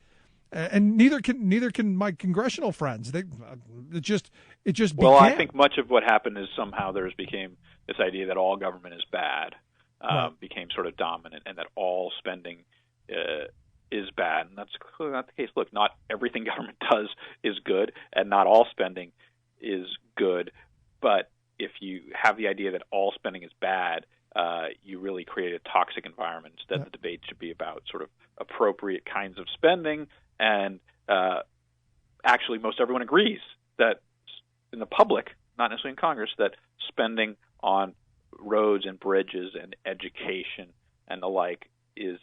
And neither can my congressional friends. It just well, began. I think much of what happened is somehow became this idea that all government is bad, became sort of dominant, and that all spending is bad, and that's clearly not the case. Look, not everything government does is good, and not all spending is good. But if you have the idea that all spending is bad, you really create a toxic environment. Instead, the debate should be about sort of appropriate kinds of spending. And actually, most everyone agrees that in the public, not necessarily in Congress, that spending on roads and bridges and education and the like is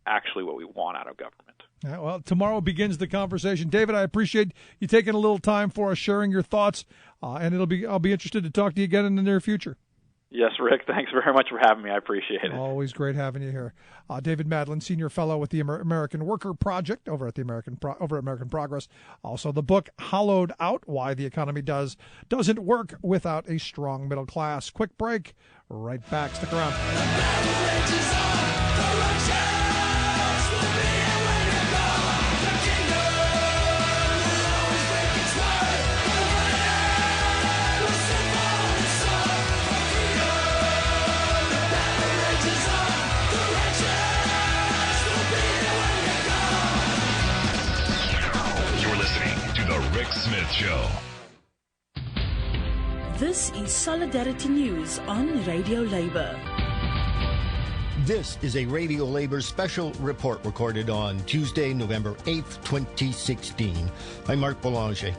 actually what we want out of government. Yeah, well, tomorrow begins the conversation. David, I appreciate you taking a little time for us, sharing your thoughts, and I'll be interested to talk to you again in the near future. Yes, Rick, thanks very much for having me. I appreciate it. Always great having you here. David Madlin, Senior Fellow with the American Worker Project over at American Progress. Also the book, Hollowed Out, Why the Economy Doesn't Work Without a Strong Middle Class. Quick break. Right back. Stick around. Rick Smith Show. This is Solidarity News on Radio Labour. This is a Radio Labor special report recorded on Tuesday, November 8th, 2016. I'm Mark Boulanger.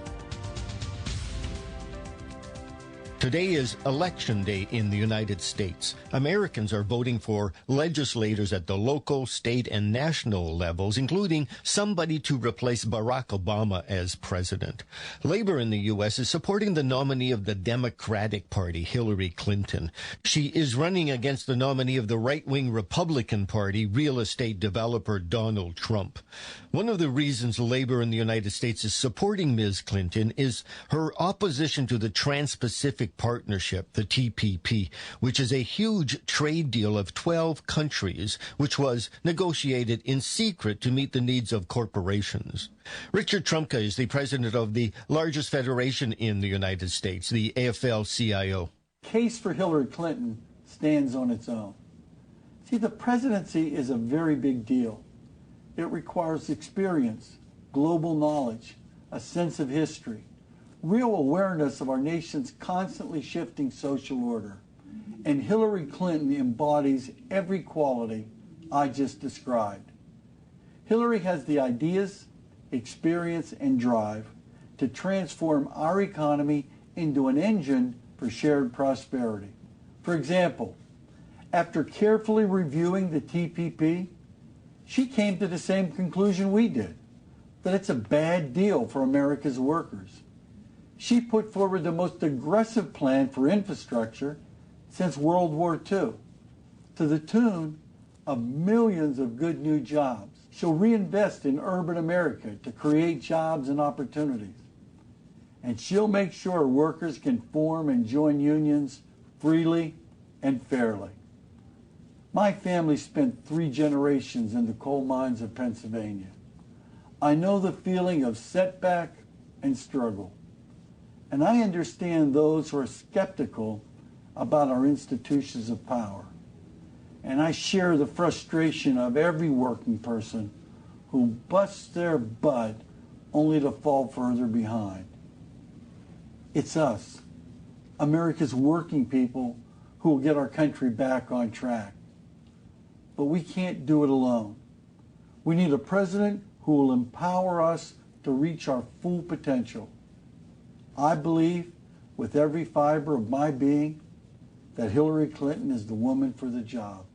Today is Election Day in the United States. Americans are voting for legislators at the local, state, and national levels, including somebody to replace Barack Obama as president. Labor in the U.S. is supporting the nominee of the Democratic Party, Hillary Clinton. She is running against the nominee of the right-wing Republican Party, real estate developer Donald Trump. One of the reasons Labor in the United States is supporting Ms. Clinton is her opposition to the Trans-Pacific Partnership, the TPP, which is a huge trade deal of 12 countries, which was negotiated in secret to meet the needs of corporations. Richard Trumka is the president of the largest federation in the United States, the AFL-CIO. Case for Hillary Clinton stands on its own. See, the presidency is a very big deal. It requires experience, global knowledge, a sense of history, real awareness of our nation's constantly shifting social order. And Hillary Clinton embodies every quality I just described. Hillary has the ideas, experience, and drive to transform our economy into an engine for shared prosperity. For example, after carefully reviewing the TPP, she came to the same conclusion we did, that it's a bad deal for America's workers. She put forward the most aggressive plan for infrastructure since World War II, to the tune of millions of good new jobs. She'll reinvest in urban America to create jobs and opportunities. And she'll make sure workers can form and join unions freely and fairly. My family spent 3 generations in the coal mines of Pennsylvania. I know the feeling of setback and struggle. And I understand those who are skeptical about our institutions of power. And I share the frustration of every working person who busts their butt only to fall further behind. It's us, America's working people, who will get our country back on track. But we can't do it alone. We need a president who will empower us to reach our full potential. I believe with every fiber of my being that Hillary Clinton is the woman for the job.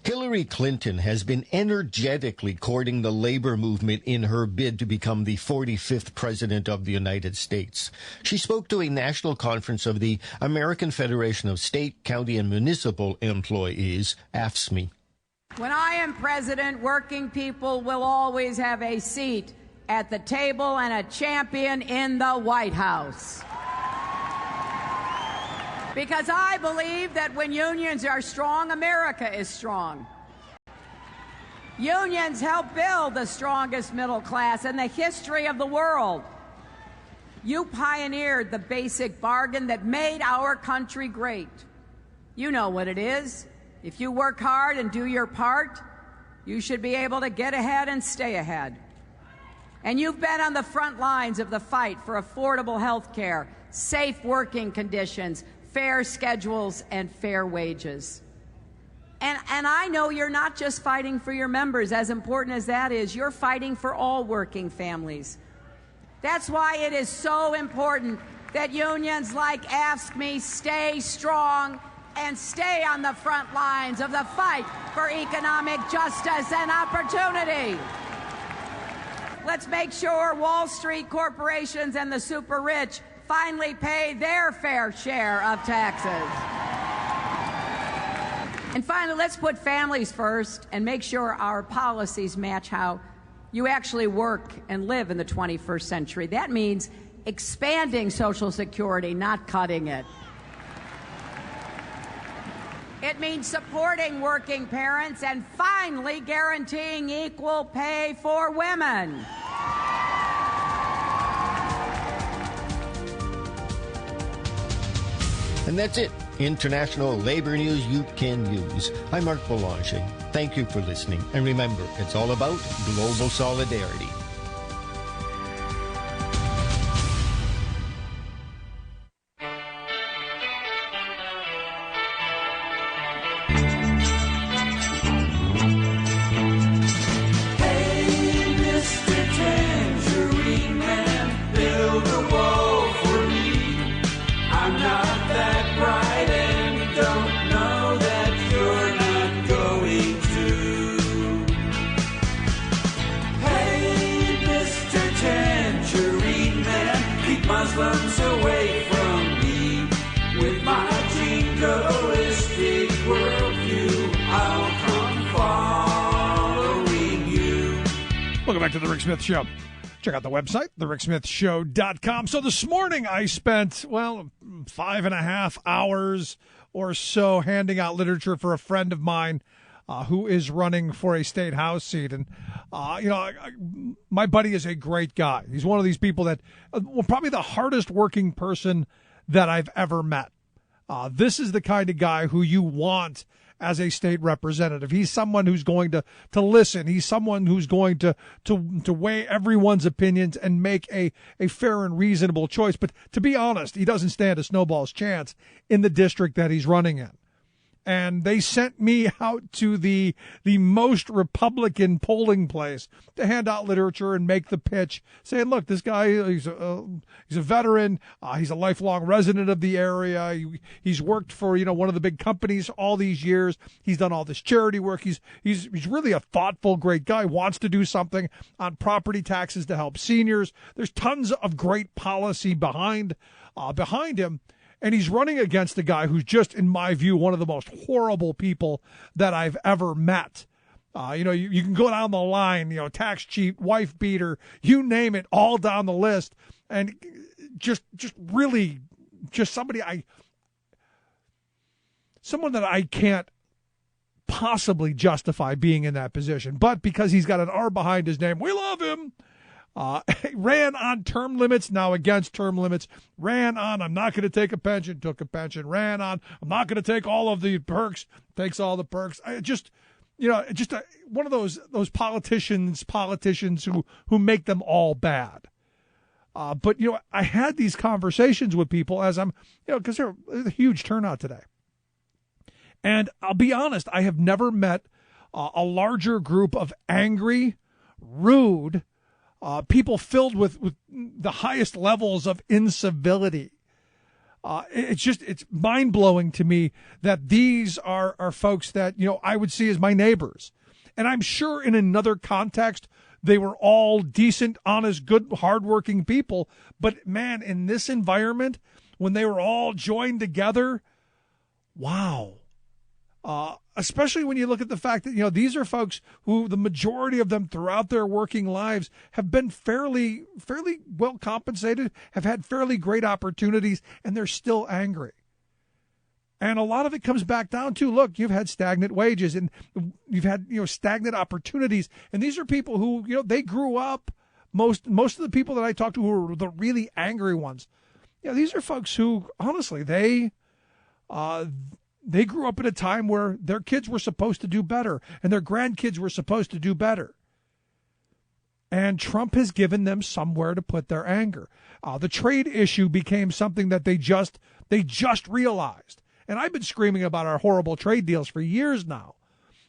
Hillary Clinton has been energetically courting the labor movement in her bid to become the 45th president of the United States. She spoke to a national conference of the American Federation of State, County, and Municipal Employees, AFSCME. When I am president, working people will always have a seat at the table and a champion in the White House. Because I believe that when unions are strong, America is strong. Unions help build the strongest middle class in the history of the world. You pioneered the basic bargain that made our country great. You know what it is. If you work hard and do your part, you should be able to get ahead and stay ahead. And you've been on the front lines of the fight for affordable health care, safe working conditions, fair schedules, and fair wages. And I know you're not just fighting for your members. As important as that is, you're fighting for all working families. That's why it is so important that unions like AFSCME stay strong and stay on the front lines of the fight for economic justice and opportunity. Let's make sure Wall Street corporations and the super rich finally pay their fair share of taxes. And finally, let's put families first and make sure our policies match how you actually work and live in the 21st century. That means expanding Social Security, not cutting it. It means supporting working parents and finally guaranteeing equal pay for women. And that's it. International labor news you can use. I'm Mark Boulanger. Thank you for listening. And remember, it's all about global solidarity. Muslims away from me. With my jingoistic worldview, I'll come following you. Welcome back to The Rick Smith Show. Check out the website, thericksmithshow.com. So this morning I spent, 5.5 hours or so handing out literature for a friend of mine who is running for a state house seat. And, my buddy is a great guy. He's one of these people that, probably the hardest working person that I've ever met. This is the kind of guy who you want as a state representative. He's someone who's going to listen. He's someone who's going to weigh everyone's opinions and make a fair and reasonable choice. But to be honest, he doesn't stand a snowball's chance in the district that he's running in. And they sent me out to the most Republican polling place to hand out literature and make the pitch, saying, look, this guy, he's a veteran. He's a lifelong resident of the area. He's worked for, one of the big companies all these years. He's done all this charity work. He's really a thoughtful, great guy, wants to do something on property taxes to help seniors. There's tons of great policy behind him. And he's running against a guy who's just, in my view, one of the most horrible people that I've ever met. You can go down the line, tax cheat, wife beater, you name it, all down the list. And just really, just someone that I can't possibly justify being in that position. But because he's got an R behind his name, we love him. Ran on term limits, now against term limits. Ran on, I'm not going to take a pension, took a pension. Ran on, I'm not going to take all of the perks, takes all the perks. One of those politicians who make them all bad. But I had these conversations with people as I'm, because there's a huge turnout today. And I'll be honest, I have never met a larger group of angry, rude, people filled with the highest levels of incivility. It's mind-blowing to me that these are folks that, I would see as my neighbors. And I'm sure in another context, they were all decent, honest, good, hardworking people. But man, in this environment, when they were all joined together, wow. Especially when you look at the fact that, these are folks who the majority of them throughout their working lives have been fairly well compensated, have had fairly great opportunities, and they're still angry. And a lot of it comes back down to, look, you've had stagnant wages and you've had, stagnant opportunities. And these are people who, they grew up, most of the people that I talk to who are the really angry ones. These are folks who, honestly, they grew up at a time where their kids were supposed to do better and their grandkids were supposed to do better. And Trump has given them somewhere to put their anger. The trade issue became something that they just realized. And I've been screaming about our horrible trade deals for years now.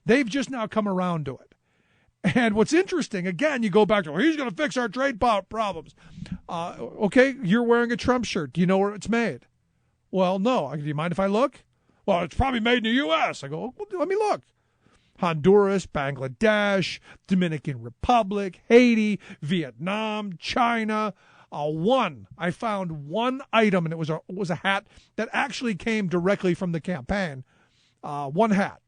They've just now come around to it. And what's interesting, again, you go back to, he's going to fix our trade problems. Okay, you're wearing a Trump shirt. Do you know where it's made? Well, no. Do you mind if I look? Well, it's probably made in the U.S. I go, well, let me look. Honduras, Bangladesh, Dominican Republic, Haiti, Vietnam, China. I found one item, and it was a hat that actually came directly from the campaign. One hat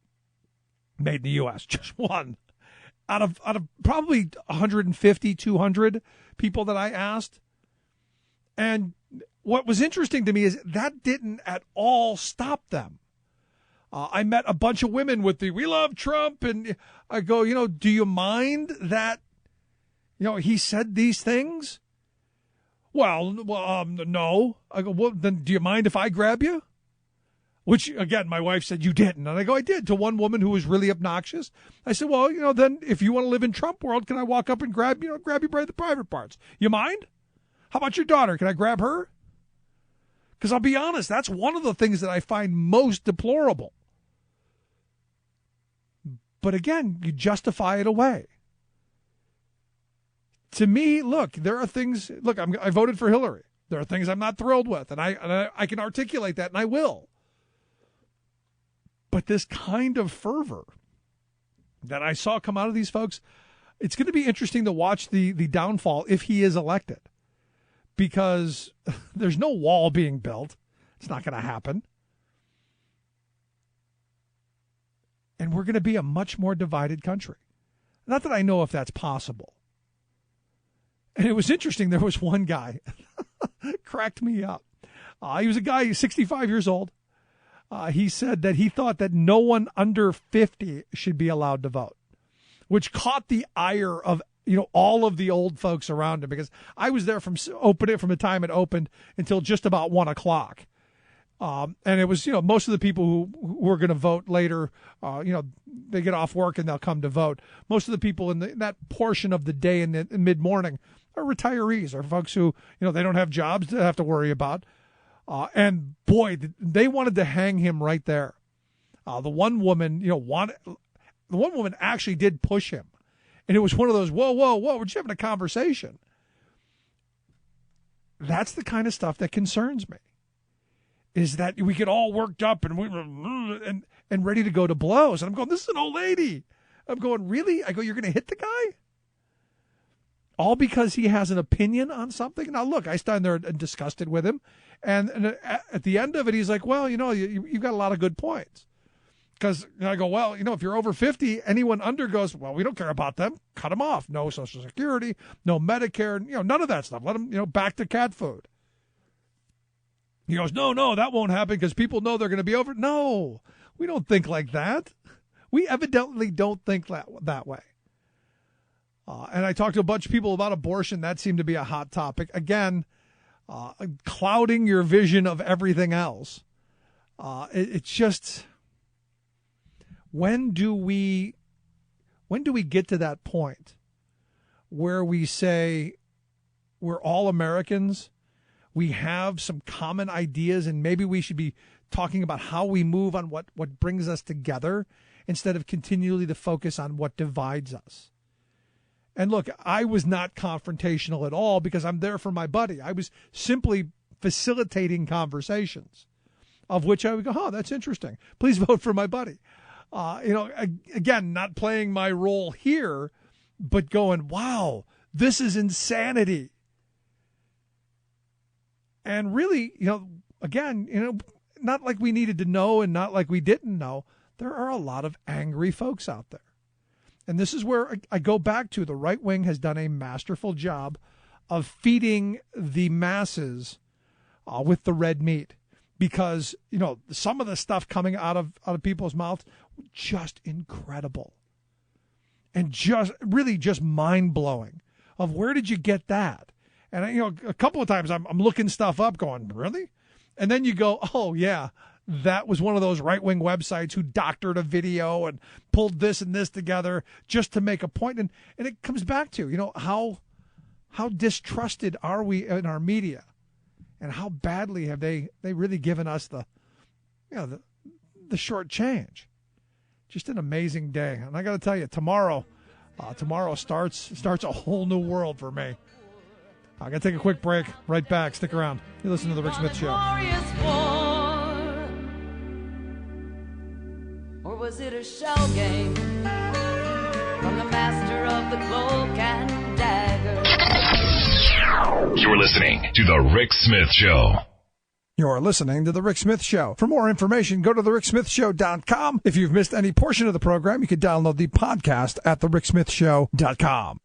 made in the U.S., just one. Out of probably 150, 200 people that I asked. And what was interesting to me is that didn't at all stop them. I met a bunch of women with we love Trump. And I go, do you mind that, he said these things? Well, no. I go, well, then do you mind if I grab you? Which, again, my wife said, you didn't. And I go, I did, to one woman who was really obnoxious. I said, well, then if you want to live in Trump world, can I walk up and grab you by the private parts? You mind? How about your daughter? Can I grab her? Because I'll be honest, that's one of the things that I find most deplorable. But again, you justify it away. To me, look, there are things. Look, I voted for Hillary. There are things I'm not thrilled with, and I can articulate that, and I will. But this kind of fervor that I saw come out of these folks, it's going to be interesting to watch the downfall if he is elected. because there's no wall being built. It's not going to happen. And we're going to be a much more divided country. Not that I know if that's possible. And it was interesting. There was one guy, cracked me up. He was a guy, he's 65 years old. He said that he thought that no one under 50 should be allowed to vote, which caught the ire of all of the old folks around him, because I was there from the time it opened until just about 1 o'clock. And it was, most of the people who were going to vote later, they get off work and they'll come to vote. Most of the people in that portion of the day in the mid-morning are retirees, or folks who, they don't have jobs to have to worry about. And boy, they wanted to hang him right there. The one woman, the one woman actually did push him. And it was one of those, whoa, we're just having a conversation. That's the kind of stuff that concerns me, is that we get all worked up and ready to go to blows. And I'm going, this is an old lady. I'm going, really? I go, you're going to hit the guy? All because he has an opinion on something? Now, look, I stand there and disgusted with him. And at the end of it, he's like, well, you've got a lot of good points. Because I go, well, if you're over 50, anyone under goes, well, we don't care about them. Cut them off. No Social Security, no Medicare, none of that stuff. Let them, back to cat food. He goes, no, that won't happen because people know they're going to be over. No, we don't think like that. We evidently don't think that way. And I talked to a bunch of people about abortion. That seemed to be a hot topic. Again, clouding your vision of everything else. It's just... When do we get to that point where we say we're all Americans, we have some common ideas, and maybe we should be talking about how we move on what brings us together instead of continually to focus on what divides us? And look, I was not confrontational at all because I'm there for my buddy. I was simply facilitating conversations, of which I would go, oh, that's interesting. Please vote for my buddy. Again, not playing my role here, but going, wow, this is insanity. And really, again, not like we needed to know and not like we didn't know. There are a lot of angry folks out there. And this is where I go back to the right wing has done a masterful job of feeding the masses with the red meat. Because, some of the stuff coming out of people's mouths, just incredible. And just mind-blowing of where did you get that? And, a couple of times I'm looking stuff up going, really? And then you go, oh, yeah, that was one of those right-wing websites who doctored a video and pulled this and this together just to make a point. And it comes back to, how distrusted are we in our media? And how badly have they really given us the short change? Just an amazing day. And I got to tell you, tomorrow starts a whole new world for me. I got to take a quick break. Right back. Stick around. You listen to the Rick Smith Show. Or was it a shell game from the master of the cloak and dagger? You're listening to The Rick Smith Show. You're listening to The Rick Smith Show. For more information, go to thericksmithshow.com. If you've missed any portion of the program, you can download the podcast at thericksmithshow.com.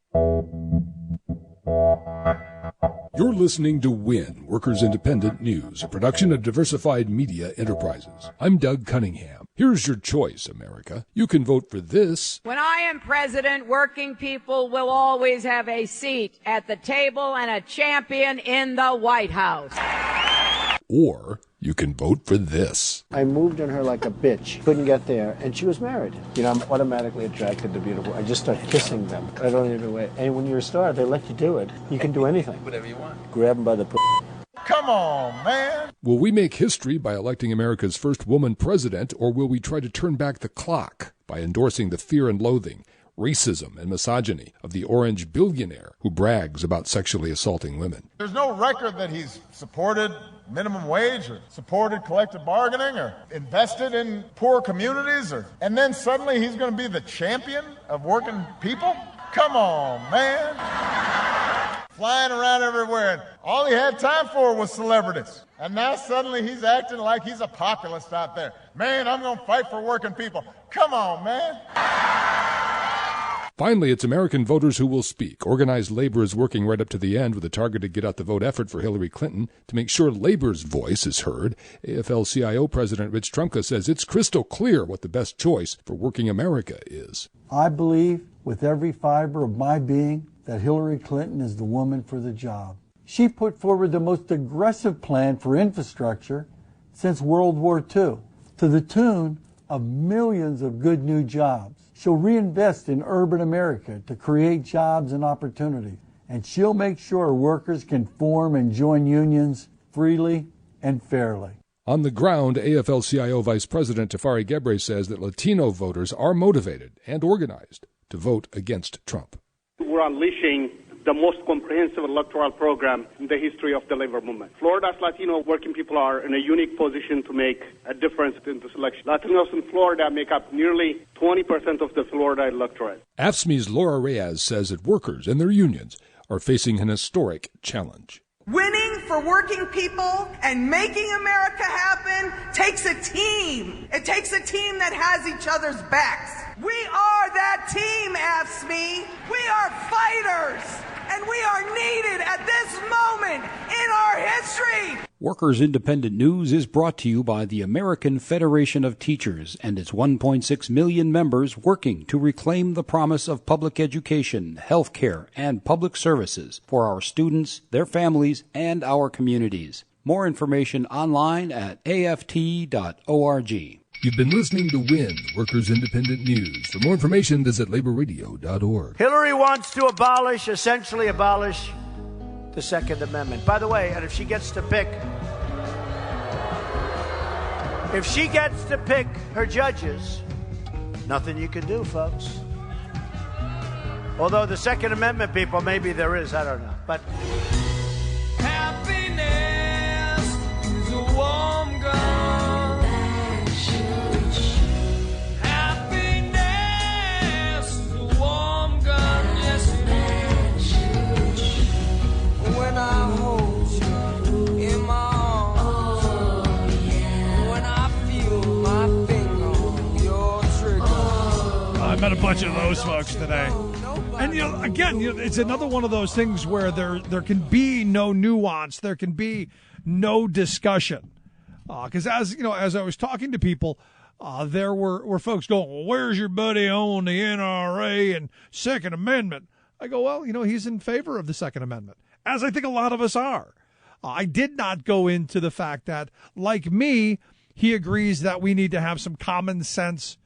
You're listening to WIN, Workers Independent News, a production of Diversified Media Enterprises. I'm Doug Cunningham. Here's your choice, America. You can vote for this. When I am president, working people will always have a seat at the table and a champion in the White House. Or you can vote for this. I moved on her like a bitch. Couldn't get there, and she was married. I'm automatically attracted to beautiful. I just start kissing them. I don't even wait. And when you're a star, they let you do it. You can do anything. Whatever you want. Grab them by the Come on, man. Will we make history by electing America's first woman president, or will we try to turn back the clock by endorsing the fear and loathing, racism and misogyny of the orange billionaire who brags about sexually assaulting women? There's no record that he's supported minimum wage or supported collective bargaining or invested in poor communities, and then suddenly he's going to be the champion of working people? Come on, man. flying around everywhere, and all he had time for was celebrities. And now suddenly he's acting like he's a populist out there. Man, I'm going to fight for working people. Come on, man. Finally, it's American voters who will speak. Organized labor is working right up to the end with a targeted Get Out the Vote effort for Hillary Clinton to make sure labor's voice is heard. AFL-CIO President Rich Trumka says it's crystal clear what the best choice for working America is. I believe with every fiber of my being that Hillary Clinton is the woman for the job. She put forward the most aggressive plan for infrastructure since World War II, to the tune of millions of good new jobs. She'll reinvest in urban America to create jobs and opportunity, and she'll make sure workers can form and join unions freely and fairly. On the ground, AFL-CIO Vice President Tafari Gebre says that Latino voters are motivated and organized to vote against Trump. We're unleashing the most comprehensive electoral program in the history of the labor movement. Florida's Latino working people are in a unique position to make a difference in this election. Latinos in Florida make up nearly 20% of the Florida electorate. AFSCME's Laura Reyes says that workers and their unions are facing an historic challenge. Winning for working people and making America happen takes a team. It takes a team that has each other's backs. We are that team, AFSCME. We are fighters, and we are needed at this moment in our history. Workers Independent News is brought to you by the American Federation of Teachers and its 1.6 million members working to reclaim the promise of public education, health care, and public services for our students, their families, and our communities. More information online at aft.org. You've been listening to WIN, Workers Independent News. For more information, visit laborradio.org. Hillary wants to essentially abolish the Second Amendment. By the way, and if she gets to pick her judges, nothing you can do, folks. Although the Second Amendment people, maybe there is, I don't know. But happiness is a warm gun. Happiness is a warm gun. Yes, it is. When I hold you in my arms, when I feel my finger on your trigger. I met a bunch of those folks today. And, again, it's another one of those things where there can be no nuance. There can be no discussion. Because as I was talking to people, there were folks going, well, where's your buddy on the NRA and Second Amendment? I go, well, he's in favor of the Second Amendment, as I think a lot of us are. I did not go into the fact that, like me, he agrees that we need to have some common sense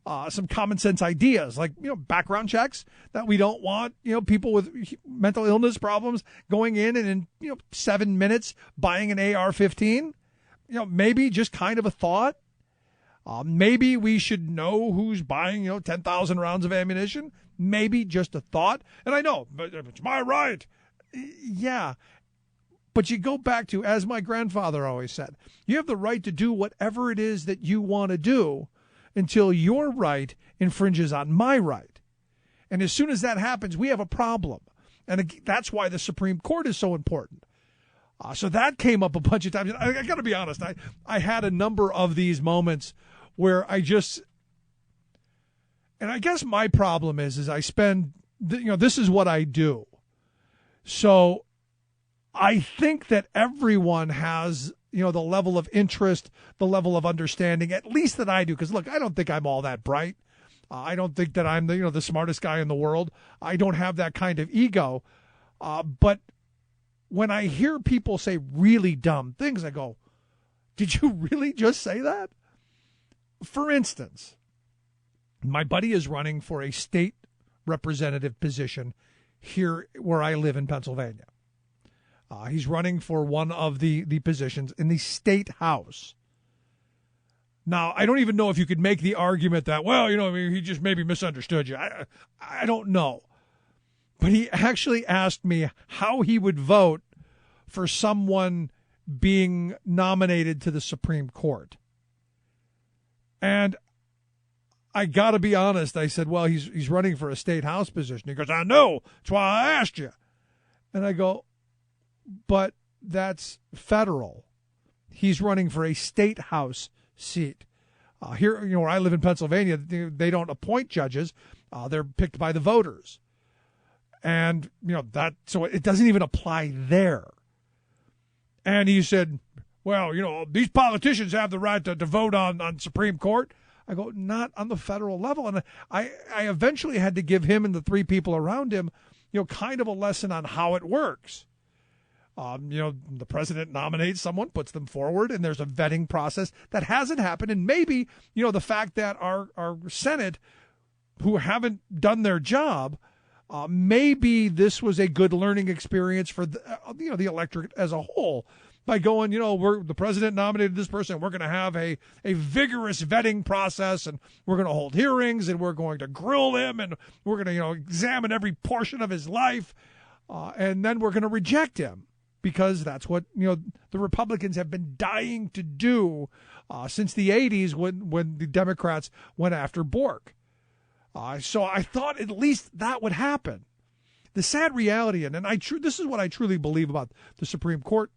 ideas, like, background checks, that we don't want, people with mental illness problems going in and in 7 minutes buying an AR-15. Maybe just kind of a thought. Maybe we should know who's buying, 10,000 rounds of ammunition. Maybe just a thought. And I know, but it's my right. Yeah. But you go back to, as my grandfather always said, you have the right to do whatever it is that you want to do until your right infringes on my right. And as soon as that happens, we have a problem. And that's why the Supreme Court is so important. So that came up a bunch of times. I got to be honest, I had a number of these moments where and I guess my problem is I spend, this is what I do. So I think that everyone has the level of interest, the level of understanding, at least that I do. Because, look, I don't think I'm all that bright. I don't think that I'm the smartest guy in the world. I don't have that kind of ego. But when I hear people say really dumb things, I go, did you really just say that? For instance, my buddy is running for a state representative position here where I live in Pennsylvania. He's running for one of the positions in the state house. Now, I don't even know if you could make the argument that, well, he just maybe misunderstood you. I don't know. But he actually asked me how he would vote for someone being nominated to the Supreme Court. And I got to be honest. I said, well, he's running for a state house position. He goes, I know. That's why I asked you. And I go, but that's federal. He's running for a state house seat. Here, where I live in Pennsylvania, they don't appoint judges. They're picked by the voters. And, so it doesn't even apply there. And he said, well, these politicians have the right to vote on Supreme Court. I go, not on the federal level. And I eventually had to give him and the three people around him, kind of a lesson on how it works. The president nominates someone, puts them forward, and there's a vetting process that hasn't happened. And maybe, the fact that our Senate, who haven't done their job, maybe this was a good learning experience for the electorate as a whole by going, the president nominated this person. We're going to have a vigorous vetting process, and we're going to hold hearings, and we're going to grill him, and we're going to, examine every portion of his life, and then we're going to reject him. Because that's what the Republicans have been dying to do since the 80s when the Democrats went after Bork. So I thought at least that would happen. The sad reality, and this is what I truly believe about the Supreme Court,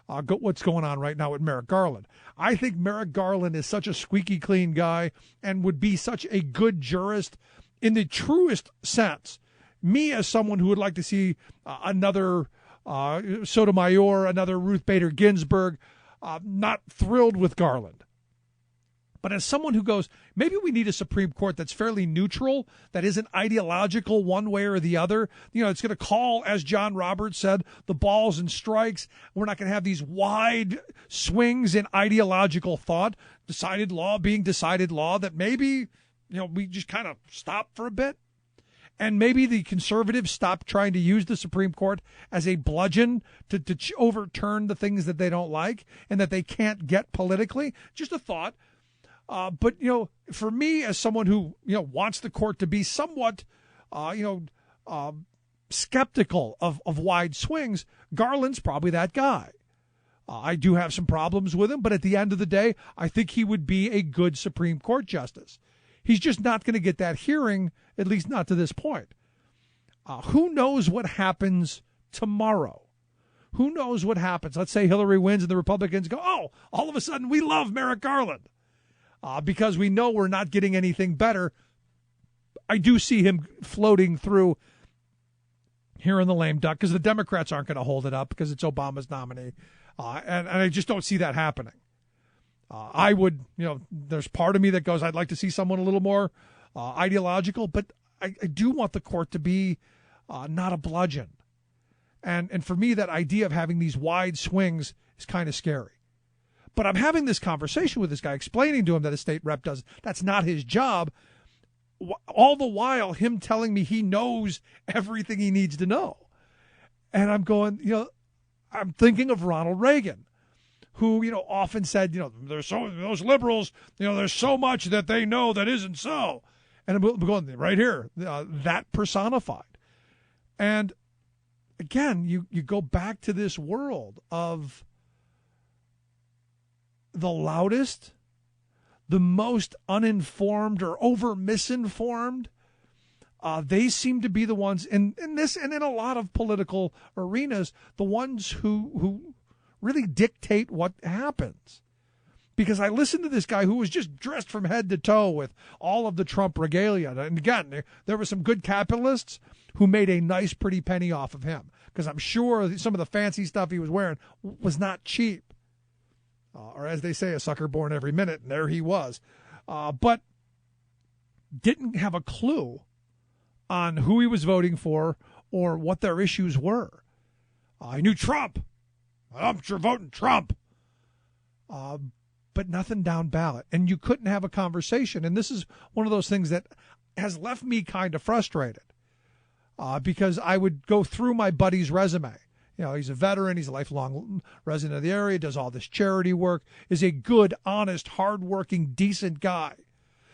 what's going on right now with Merrick Garland. I think Merrick Garland is such a squeaky clean guy and would be such a good jurist in the truest sense. Me, as someone who would like to see another Sotomayor, another Ruth Bader Ginsburg, not thrilled with Garland. But as someone who goes, maybe we need a Supreme Court that's fairly neutral, that isn't ideological one way or the other. It's going to call, as John Roberts said, the balls and strikes. We're not going to have these wide swings in ideological thought, decided law being decided law, that maybe, we just kind of stop for a bit. And maybe the conservatives stop trying to use the Supreme Court as a bludgeon to overturn the things that they don't like and that they can't get politically. Just a thought. But, for me, as someone who, wants the court to be somewhat, skeptical of wide swings, Garland's probably that guy. I do have some problems with him, but at the end of the day, I think he would be a good Supreme Court justice. He's just not going to get that hearing, at least not to this point. Who knows what happens tomorrow? Who knows what happens? Let's say Hillary wins and the Republicans go, oh, all of a sudden we love Merrick Garland because we know we're not getting anything better. I do see him floating through here in the lame duck because the Democrats aren't going to hold it up because it's Obama's nominee. And I just don't see that happening. I would, there's part of me that goes, I'd like to see someone a little more ideological, but I do want the court to be not a bludgeon. And for me, that idea of having these wide swings is kind of scary. But I'm having this conversation with this guy, explaining to him that a state rep that's not his job, all the while him telling me he knows everything he needs to know. And I'm going, I'm thinking of Ronald Reagan, who, often said, there's those liberals, there's so much that they know that isn't so. And I'm going right here, that personified. And again, you go back to this world of the loudest, the most uninformed or over misinformed. They seem to be the ones in this and in a lot of political arenas, the ones who really dictate what happens. Because I listened to this guy who was just dressed from head to toe with all of the Trump regalia. And again, there were some good capitalists who made a nice, pretty penny off of him. Because I'm sure some of the fancy stuff he was wearing was not cheap. Or as they say, a sucker born every minute. And there he was. But didn't have a clue on who he was voting for or what their issues were. He knew Trump. I'm sure voting Trump. But nothing down ballot. And you couldn't have a conversation. And this is one of those things that has left me kind of frustrated because I would go through my buddy's resume. He's a veteran. He's a lifelong resident of the area, does all this charity work, is a good, honest, hardworking, decent guy.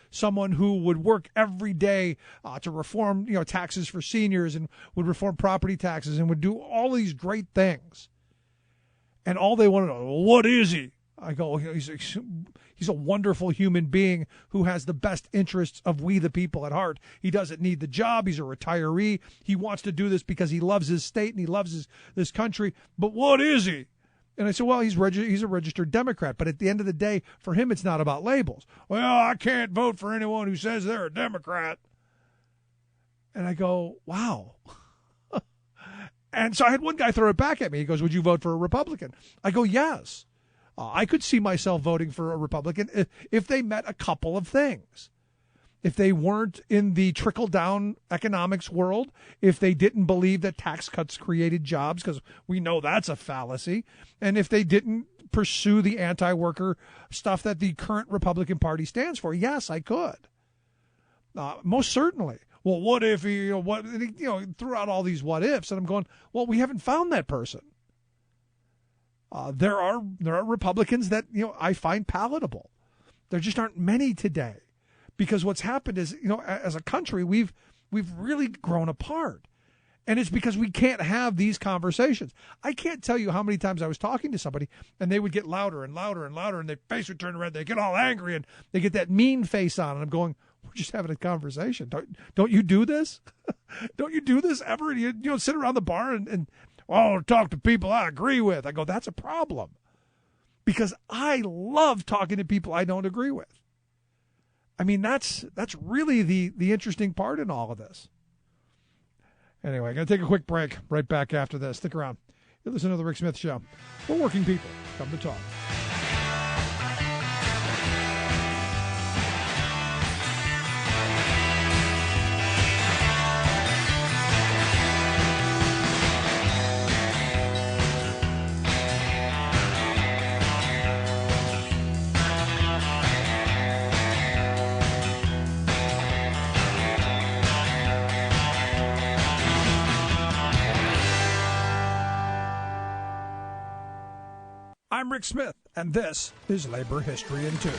Someone who would work every day to reform, taxes for seniors and would reform property taxes and would do all these great things. And all they want to know, what is he? I go, he's He's a wonderful human being who has the best interests of we the people at heart. He doesn't need the job. He's a retiree. He wants to do this because he loves his state and he loves this country. But what is he? And I said, well, he's a registered Democrat. But at the end of the day, for him, it's not about labels. Well, I can't vote for anyone who says they're a Democrat. And I go, wow. And so I had one guy throw it back at me. He goes, would you vote for a Republican? I go, yes. I could see myself voting for a Republican if they met a couple of things. If they weren't in the trickle-down economics world, if they didn't believe that tax cuts created jobs, because we know that's a fallacy, and if they didn't pursue the anti-worker stuff that the current Republican Party stands for, yes, I could. Most certainly. Well, what if he threw out all these what ifs, and I'm going, well, we haven't found that person. There are Republicans that I find palatable. There just aren't many today. Because what's happened is, as a country, we've really grown apart. And it's because we can't have these conversations. I can't tell you how many times I was talking to somebody and they would get louder and louder and louder and their face would turn red. They get all angry and they get that mean face on. And I'm going, we're just having a conversation. Don't you do this? Don't you do this ever? You sit around the bar and talk to people I agree with. I go, that's a problem. Because I love talking to people I don't agree with. I mean, that's really the interesting part in all of this. Anyway, I'm going to take a quick break. Right back after this. Stick around. You listen to The Rick Smith Show. We're working people. Come to talk. I'm Rick Smith, and this is Labor History in 2.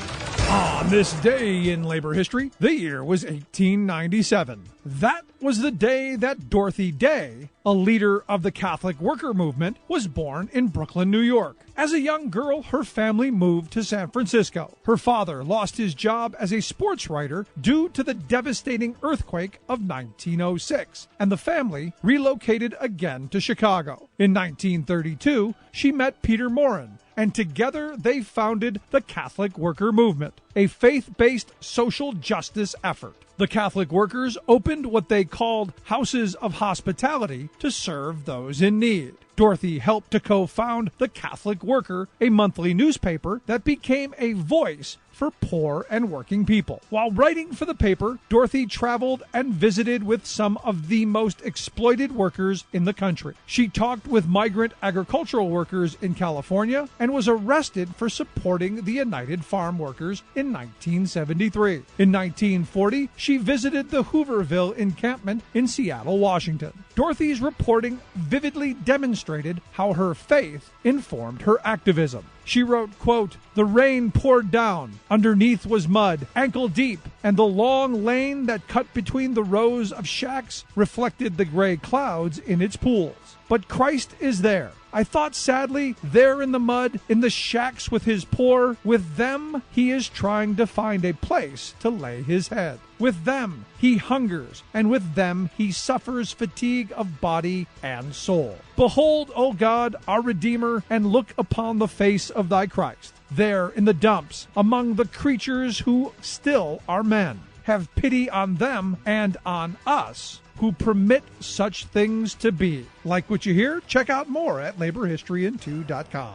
On this day in labor history, the year was 1897. That was the day that Dorothy Day, a leader of the Catholic worker movement, was born in Brooklyn, New York. As a young girl, her family moved to San Francisco. Her father lost his job as a sports writer due to the devastating earthquake of 1906, and the family relocated again to Chicago. In 1932, she met Peter Morin, and together they founded the Catholic Worker Movement, a faith-based social justice effort. The Catholic workers opened what they called houses of hospitality to serve those in need. Dorothy helped to co-found The Catholic Worker, a monthly newspaper that became a voice for poor and working people. While writing for the paper, Dorothy traveled and visited with some of the most exploited workers in the country. She talked with migrant agricultural workers in California and was arrested for supporting the United Farm Workers in 1973. In 1940, she visited the Hooverville encampment in Seattle, Washington. Dorothy's reporting vividly demonstrated how her faith informed her activism. She wrote, quote, "The rain poured down. Underneath was mud, ankle deep, and the long lane that cut between the rows of shacks reflected the gray clouds in its pools. But Christ is there. I thought sadly, there in the mud, in the shacks with his poor, with them he is trying to find a place to lay his head. With them he hungers, and with them he suffers fatigue of body and soul. Behold, O God, our Redeemer, and look upon the face of thy Christ. There in the dumps, among the creatures who still are men. Have pity on them and on us, who permit such things to be." Like what you hear? Check out more at laborhistoryin2.com.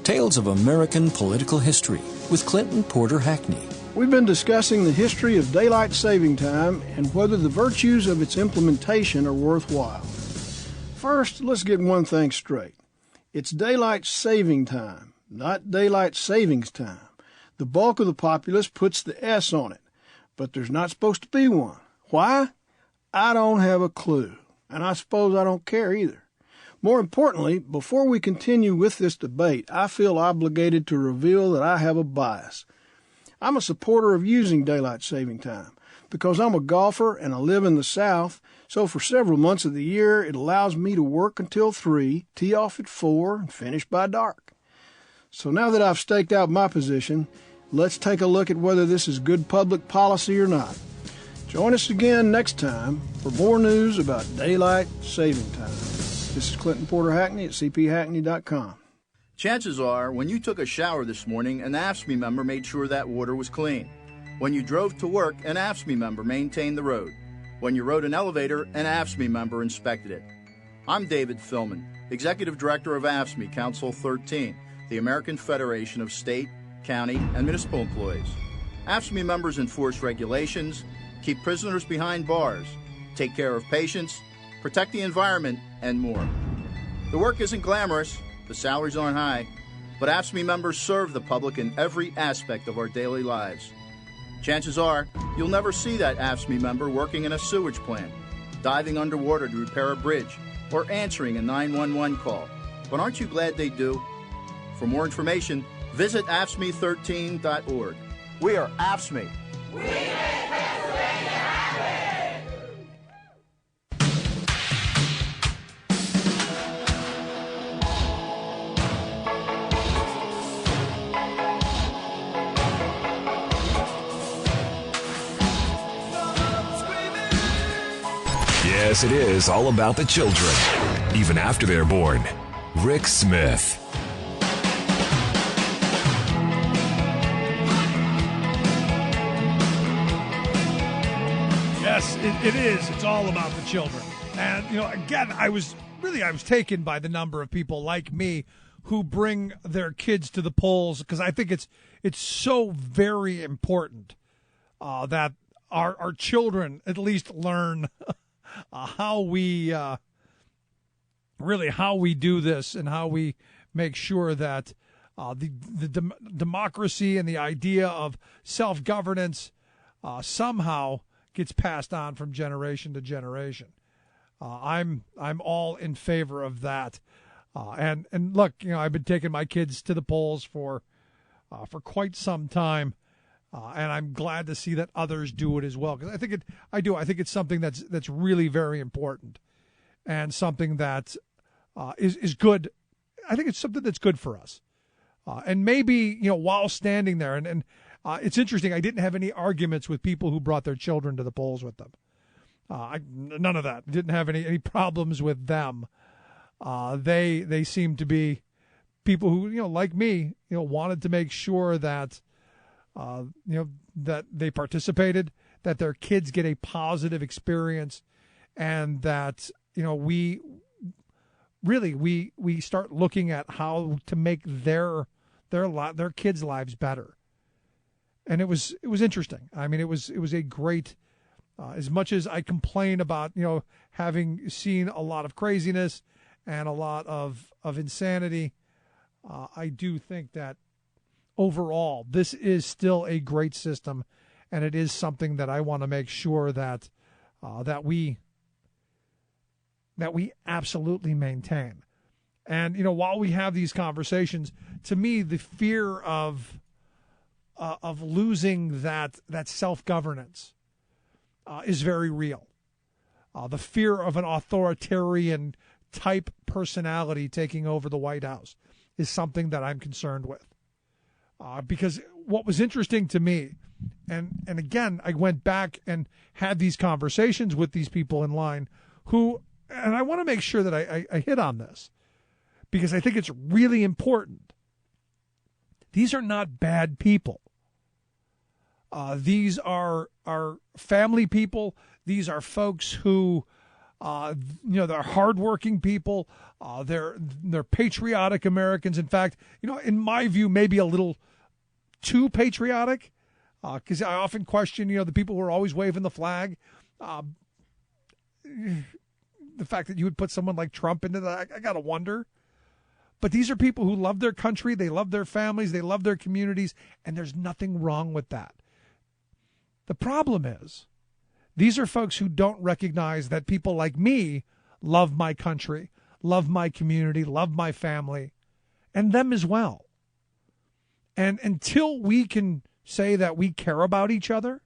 Tales of American Political History with Clinton Porter Hackney. We've been discussing the history of daylight saving time and whether the virtues of its implementation are worthwhile. First, let's get one thing straight. It's daylight saving time, not daylight savings time. The bulk of the populace puts the S on it, but there's not supposed to be one. Why? I don't have a clue, and I suppose I don't care either. More importantly, before we continue with this debate, I feel obligated to reveal that I have a bias. I'm a supporter of using daylight saving time because I'm a golfer and I live in the South, so for several months of the year it allows me to work until 3, tee off at 4, and finish by dark. So now that I've staked out my position, let's take a look at whether this is good public policy or not. Join us again next time for more news about daylight saving time. This is Clinton Porter Hackney at cphackney.com. Chances are, when you took a shower this morning, an AFSCME member made sure that water was clean. When you drove to work, an AFSCME member maintained the road. When you rode an elevator, an AFSCME member inspected it. I'm David Philman, Executive Director of AFSCME Council 13, the American Federation of State, County, and Municipal Employees. AFSCME members enforce regulations, keep prisoners behind bars, take care of patients, protect the environment, and more. The work isn't glamorous, the salaries aren't high, but AFSCME members serve the public in every aspect of our daily lives. Chances are, you'll never see that AFSCME member working in a sewage plant, diving underwater to repair a bridge, or answering a 911 call. But aren't you glad they do? For more information, visit AFSCME13.org. We are AFSCME. We make Pennsylvania happy! Yes, it is all about the children, even after they're born. Rick Smith. Yes, it is. It's all about the children. And, again, I was taken by the number of people like me who bring their kids to the polls, because I think it's so very important that our children at least learn how we do this and how we make sure that the democracy and the idea of self-governance somehow gets passed on from generation to generation. I'm all in favor of that. And look, I've been taking my kids to the polls for quite some time. And I'm glad to see that others do it as well, because I think it's something that's really very important, and something that is good. I think it's something that's good for us. And maybe while standing there, and it's interesting. I didn't have any arguments with people who brought their children to the polls with them. None of that. Didn't have any problems with them. They seemed to be people who like me wanted to make sure that. That they participated, that their kids get a positive experience, and that we start looking at how to make their kids' lives better. And it was interesting. I mean, it was a great. As much as I complain about having seen a lot of craziness and a lot of insanity, I do think that. Overall, this is still a great system, and it is something that I want to make sure that we absolutely maintain. And while we have these conversations, to me, the fear of losing that self-governance is very real. The fear of an authoritarian type personality taking over the White House is something that I'm concerned with. Because what was interesting to me, and again, I went back and had these conversations with these people in line and I want to make sure that I hit on this, because I think it's really important. These are not bad people. These are family people. These are folks who, they're hardworking people. They're patriotic Americans. In fact, in my view, maybe a little too patriotic, because I often question, the people who are always waving the flag. The fact that you would put someone like Trump into that, I gotta wonder. But these are people who love their country, they love their families, they love their communities, and there's nothing wrong with that. The problem is, these are folks who don't recognize that people like me love my country, love my community, love my family, and them as well. And until we can say that we care about each other,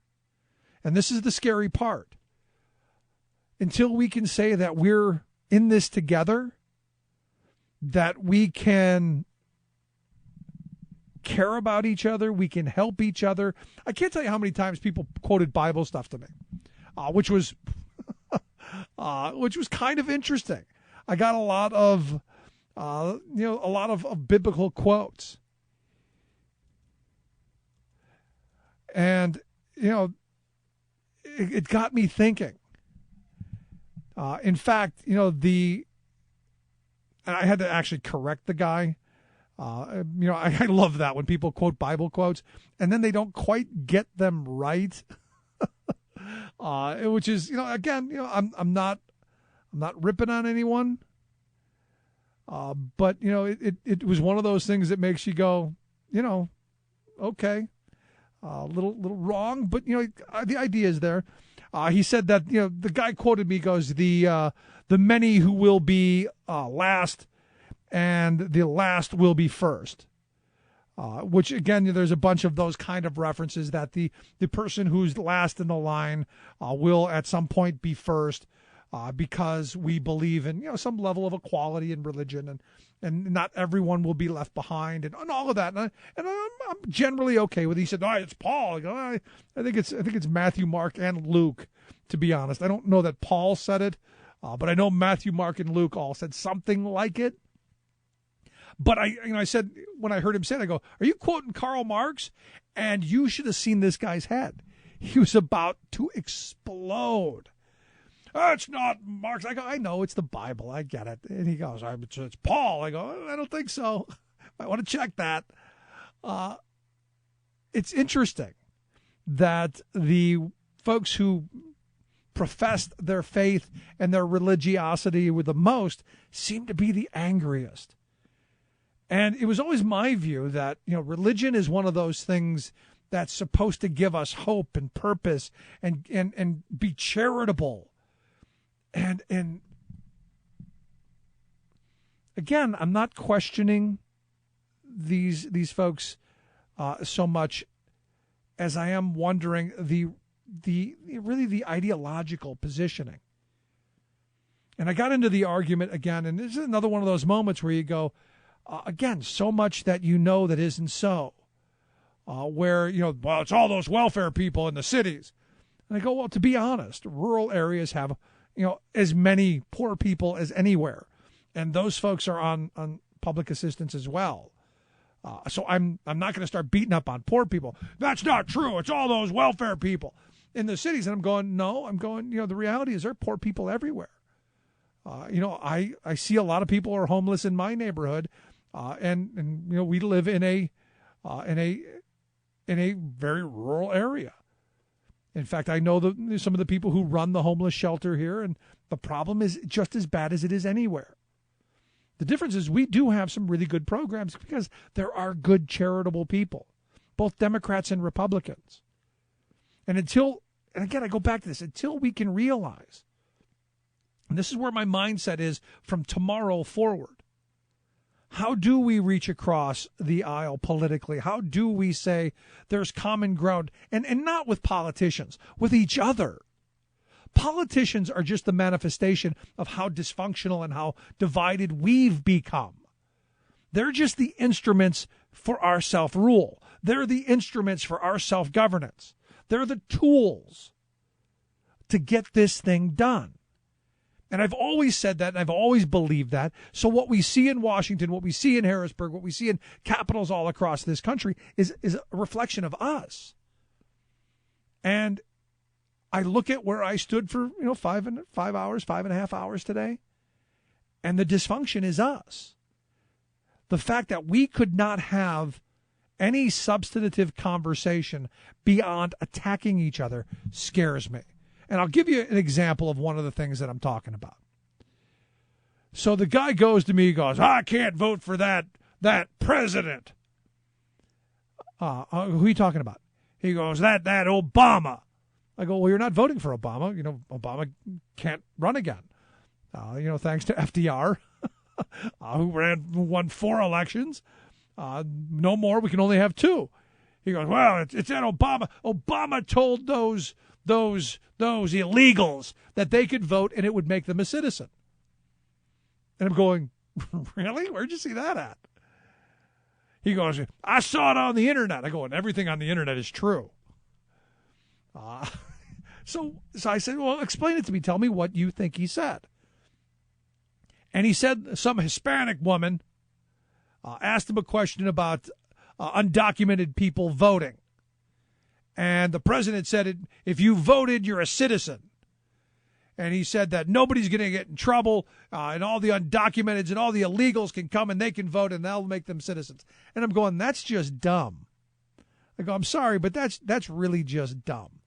and this is the scary part, until we can say that we're in this together, that we can care about each other. We can help each other. I can't tell you how many times people quoted Bible stuff to me, which was kind of interesting. I got a lot of, biblical quotes. And, it got me thinking. In fact, and I had to actually correct the guy. I love that when people quote Bible quotes and then they don't quite get them right. Which is, I'm not ripping on anyone. But it was one of those things that makes you go, okay, a little wrong, but the idea is there. He said that, the guy quoted me, goes, the many who will be last and the last will be first. Which, again, there's a bunch of those kind of references that the person who's last in the line will at some point be first because we believe in, some level of equality in religion and not everyone will be left behind and all of that. And I'm generally okay with it. He said, it's Paul. I go, I think it's Matthew, Mark, and Luke, to be honest. I don't know that Paul said it, but I know Matthew, Mark, and Luke all said something like it. But I said, when I heard him say it, I go, are you quoting Karl Marx? And you should have seen this guy's head. He was about to explode. It's not Marx. I go, I know, it's the Bible. I get it. And he goes, it's Paul. I go, I don't think so. I want to check that. It's interesting that the folks who professed their faith and their religiosity with the most seem to be the angriest. And it was always my view that, religion is one of those things that's supposed to give us hope and purpose and be charitable. And again, I'm not questioning these folks so much as I am wondering the ideological positioning. And I got into the argument again, and this is another one of those moments where you go, again, so much that that isn't so. Where, it's all those welfare people in the cities. And I go, well, to be honest, rural areas have, as many poor people as anywhere. And those folks are on public assistance as well. So I'm not going to start beating up on poor people. That's not true. It's all those welfare people in the cities. And I'm going, the reality is there are poor people everywhere. I see a lot of people are homeless in my neighborhood. And we live in a very rural area. In fact, I know some of the people who run the homeless shelter here, and the problem is just as bad as it is anywhere. The difference is we do have some really good programs because there are good charitable people, both Democrats and Republicans. And again, I go back to this, until we can realize, and this is where my mindset is from tomorrow forward, how do we reach across the aisle politically? How do we say there's common ground? And not with politicians, with each other. Politicians are just the manifestation of how dysfunctional and how divided we've become. They're just the instruments for our self-rule. They're the instruments for our self-governance. They're the tools to get this thing done. And I've always said that, and I've always believed that. So what we see in Washington, what we see in Harrisburg, what we see in capitals all across this country is a reflection of us. And I look at where I stood for 5.5 hours today, and the dysfunction is us. The fact that we could not have any substantive conversation beyond attacking each other scares me. And I'll give you an example of one of the things that I'm talking about. So the guy goes to me, goes, I can't vote for that president. Who are you talking about? He goes, that Obama. I go, well, you're not voting for Obama. Obama can't run again. Thanks to FDR, who won 4 elections. No more. We can only have 2. He goes, well, it's that Obama. Obama told those illegals that they could vote and it would make them a citizen. And I'm going, really? Where'd you see that at? He goes, I saw it on the internet. I go, and everything on the internet is true. So I said, well, explain it to me. Tell me what you think he said. And he said some Hispanic woman asked him a question about undocumented people voting. And the president said, if you voted, you're a citizen. And he said that nobody's going to get in trouble, and all the undocumented and all the illegals can come and they can vote, and that'll make them citizens. And I'm going, that's just dumb. I go, I'm sorry, but that's really just dumb,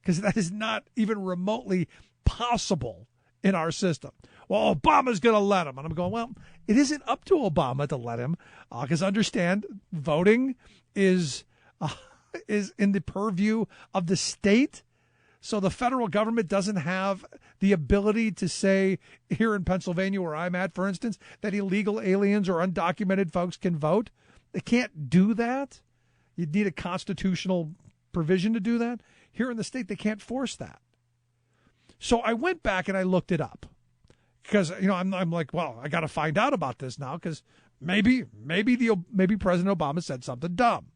because that is not even remotely possible in our system. Well, Obama's going to let him. And I'm going, well, it isn't up to Obama to let him, because understand, voting is in the purview of the state. So the federal government doesn't have the ability to say, here in Pennsylvania where I'm at, for instance, that illegal aliens or undocumented folks can vote. They can't do that. You'd need a constitutional provision to do that. Here in the state, they can't force that. So I went back and I looked it up, because I'm like, well, I got to find out about this now, because maybe President Obama said something dumb.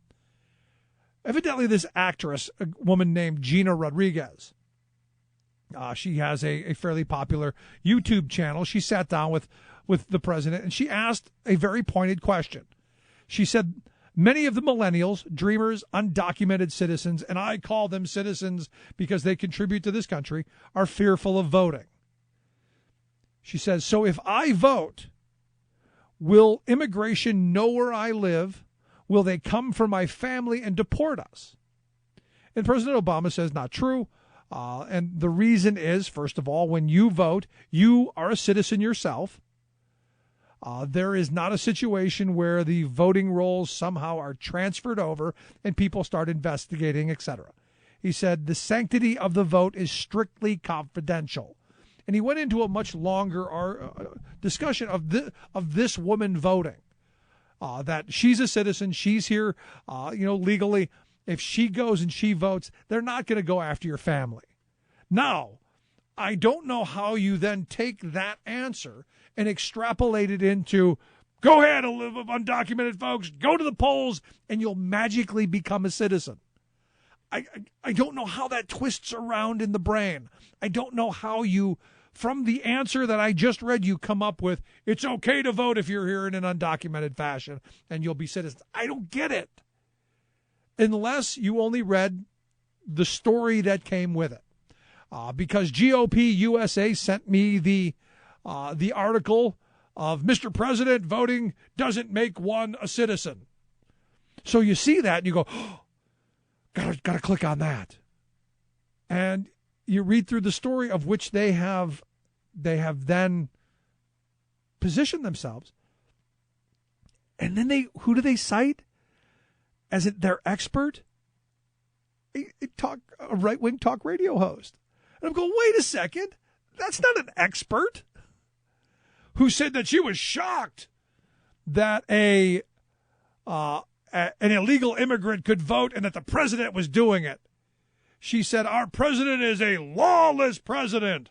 Evidently, this actress, a woman named Gina Rodriguez, she has a fairly popular YouTube channel. She sat down with the president, and she asked a very pointed question. She said, many of the millennials, dreamers, undocumented citizens, and I call them citizens because they contribute to this country, are fearful of voting. She says, so if I vote, will immigration know where I live? Will they come for my family and deport us? And President Obama says, not true. And the reason is, first of all, when you vote, you are a citizen yourself. There is not a situation where the voting rolls somehow are transferred over and people start investigating, etc. He said the sanctity of the vote is strictly confidential. And he went into a much longer discussion of this woman voting. That she's a citizen, she's here, legally. If she goes and she votes, they're not going to go after your family. Now, I don't know how you then take that answer and extrapolate it into, go ahead, undocumented folks, go to the polls, and you'll magically become a citizen. I don't know how that twists around in the brain. I don't know how you, from the answer that I just read, you come up with, it's okay to vote if you're here in an undocumented fashion and you'll be citizens. I don't get it. Unless you only read the story that came with it. Because GOP USA sent me the article of Mr. President, voting doesn't make one a citizen. So you see that and you go, oh, gotta click on that. And you read through the story of which they have then positioned themselves. And then who do they cite as their expert? A right-wing talk radio host. And I'm going, wait a second, that's not an expert. Who said that she was shocked that an illegal immigrant could vote and that the president was doing it. She said, our president is a lawless president.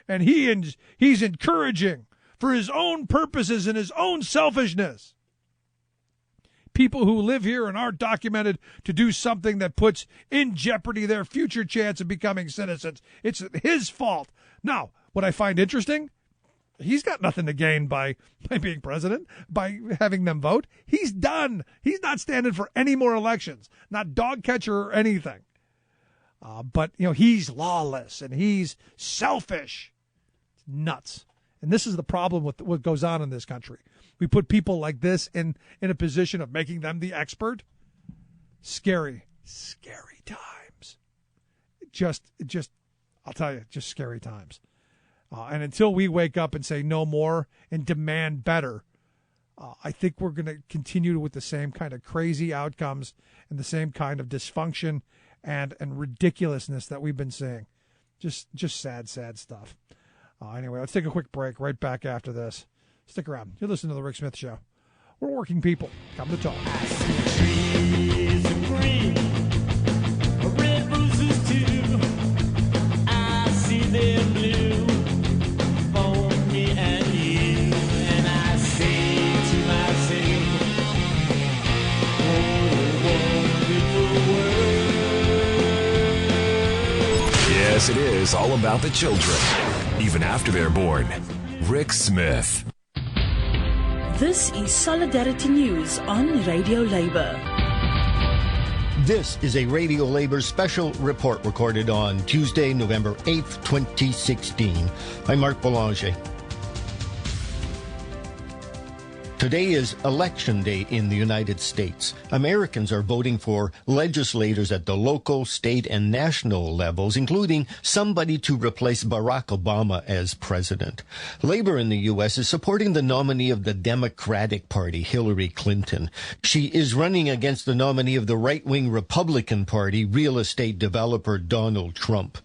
And he's encouraging, for his own purposes and his own selfishness, people who live here and aren't documented to do something that puts in jeopardy their future chance of becoming citizens. It's his fault. Now, what I find interesting, he's got nothing to gain by being president, by having them vote. He's done. He's not standing for any more elections, not dog catcher or anything. But he's lawless and he's selfish. It's nuts. And this is the problem with what goes on in this country. We put people like this in a position of making them the expert. Scary times. Just I'll tell you, just scary times. And until we wake up and say no more and demand better, I think we're going to continue with the same kind of crazy outcomes and the same kind of dysfunction and ridiculousness that we've been seeing. Just sad stuff. Anyway, let's take a quick break. Right back after this. Stick around. You're listening to The Rick Smith Show. We're working people. Come to talk. I see trees of green, red roses too. I see them blue for me and you. And I say to myself, because it is all about the children, even after they're born. Rick Smith. This is Solidarity News on Radio Labour. This is a Radio Labor special report recorded on Tuesday, November 8th, 2016. I'm Mark Boulanger. Today is Election Day in the United States. Americans are voting for legislators at the local, state, and national levels, including somebody to replace Barack Obama as president. Labor in the U.S. is supporting the nominee of the Democratic Party, Hillary Clinton. She is running against the nominee of the right-wing Republican Party, real estate developer Donald Trump.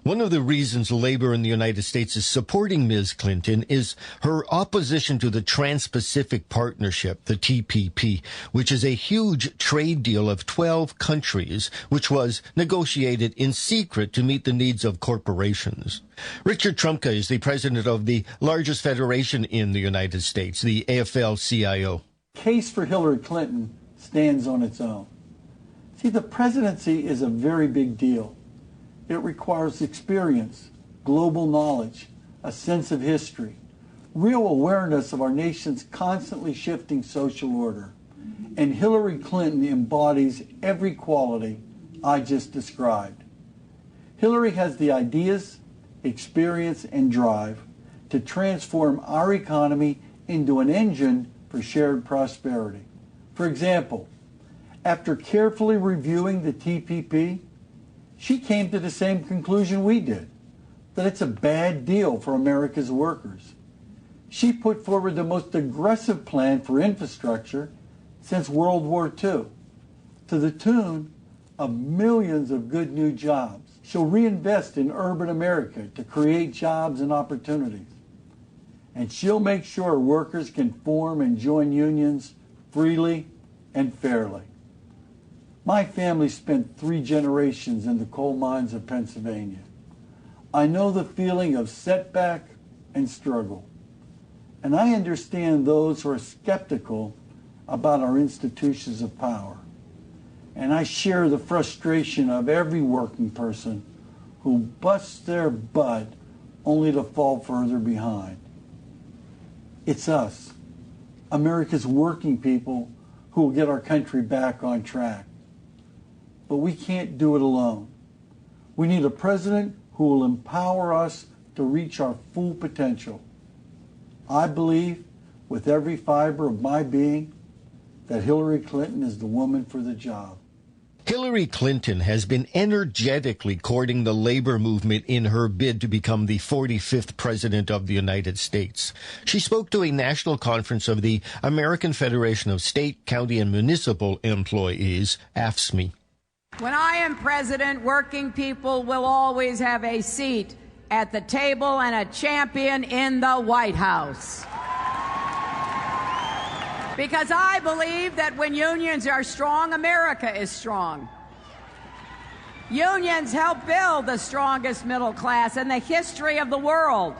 One of the reasons Labor in the United States is supporting Ms. Clinton is her opposition to the Trans-Pacific Partnership, the TPP, which is a huge trade deal of 12 countries, which was negotiated in secret to meet the needs of corporations. Richard Trumka is the president of the largest federation in the United States, the AFL-CIO. Case for Hillary Clinton stands on its own. See, the presidency is a very big deal. It requires experience, global knowledge, a sense of history, real awareness of our nation's constantly shifting social order. And Hillary Clinton embodies every quality I just described. Hillary has the ideas, experience, and drive to transform our economy into an engine for shared prosperity. For example, after carefully reviewing the TPP, she came to the same conclusion we did, that it's a bad deal for America's workers. She put forward the most aggressive plan for infrastructure since World War II, to the tune of millions of good new jobs. She'll reinvest in urban America to create jobs and opportunities. And she'll make sure workers can form and join unions freely and fairly. My family spent 3 generations in the coal mines of Pennsylvania. I know the feeling of setback and struggle. And I understand those who are skeptical about our institutions of power. And I share the frustration of every working person who busts their butt only to fall further behind. It's us, America's working people, who will get our country back on track. But we can't do it alone. We need a president who will empower us to reach our full potential. I believe with every fiber of my being that Hillary Clinton is the woman for the job. Hillary Clinton has been energetically courting the labor movement in her bid to become the 45th president of the United States. She spoke to a national conference of the American Federation of State, County, and Municipal Employees, AFSCME. When I am president, working people will always have a seat at the table and a champion in the White House. Because I believe that when unions are strong, America is strong. Unions help build the strongest middle class in the history of the world.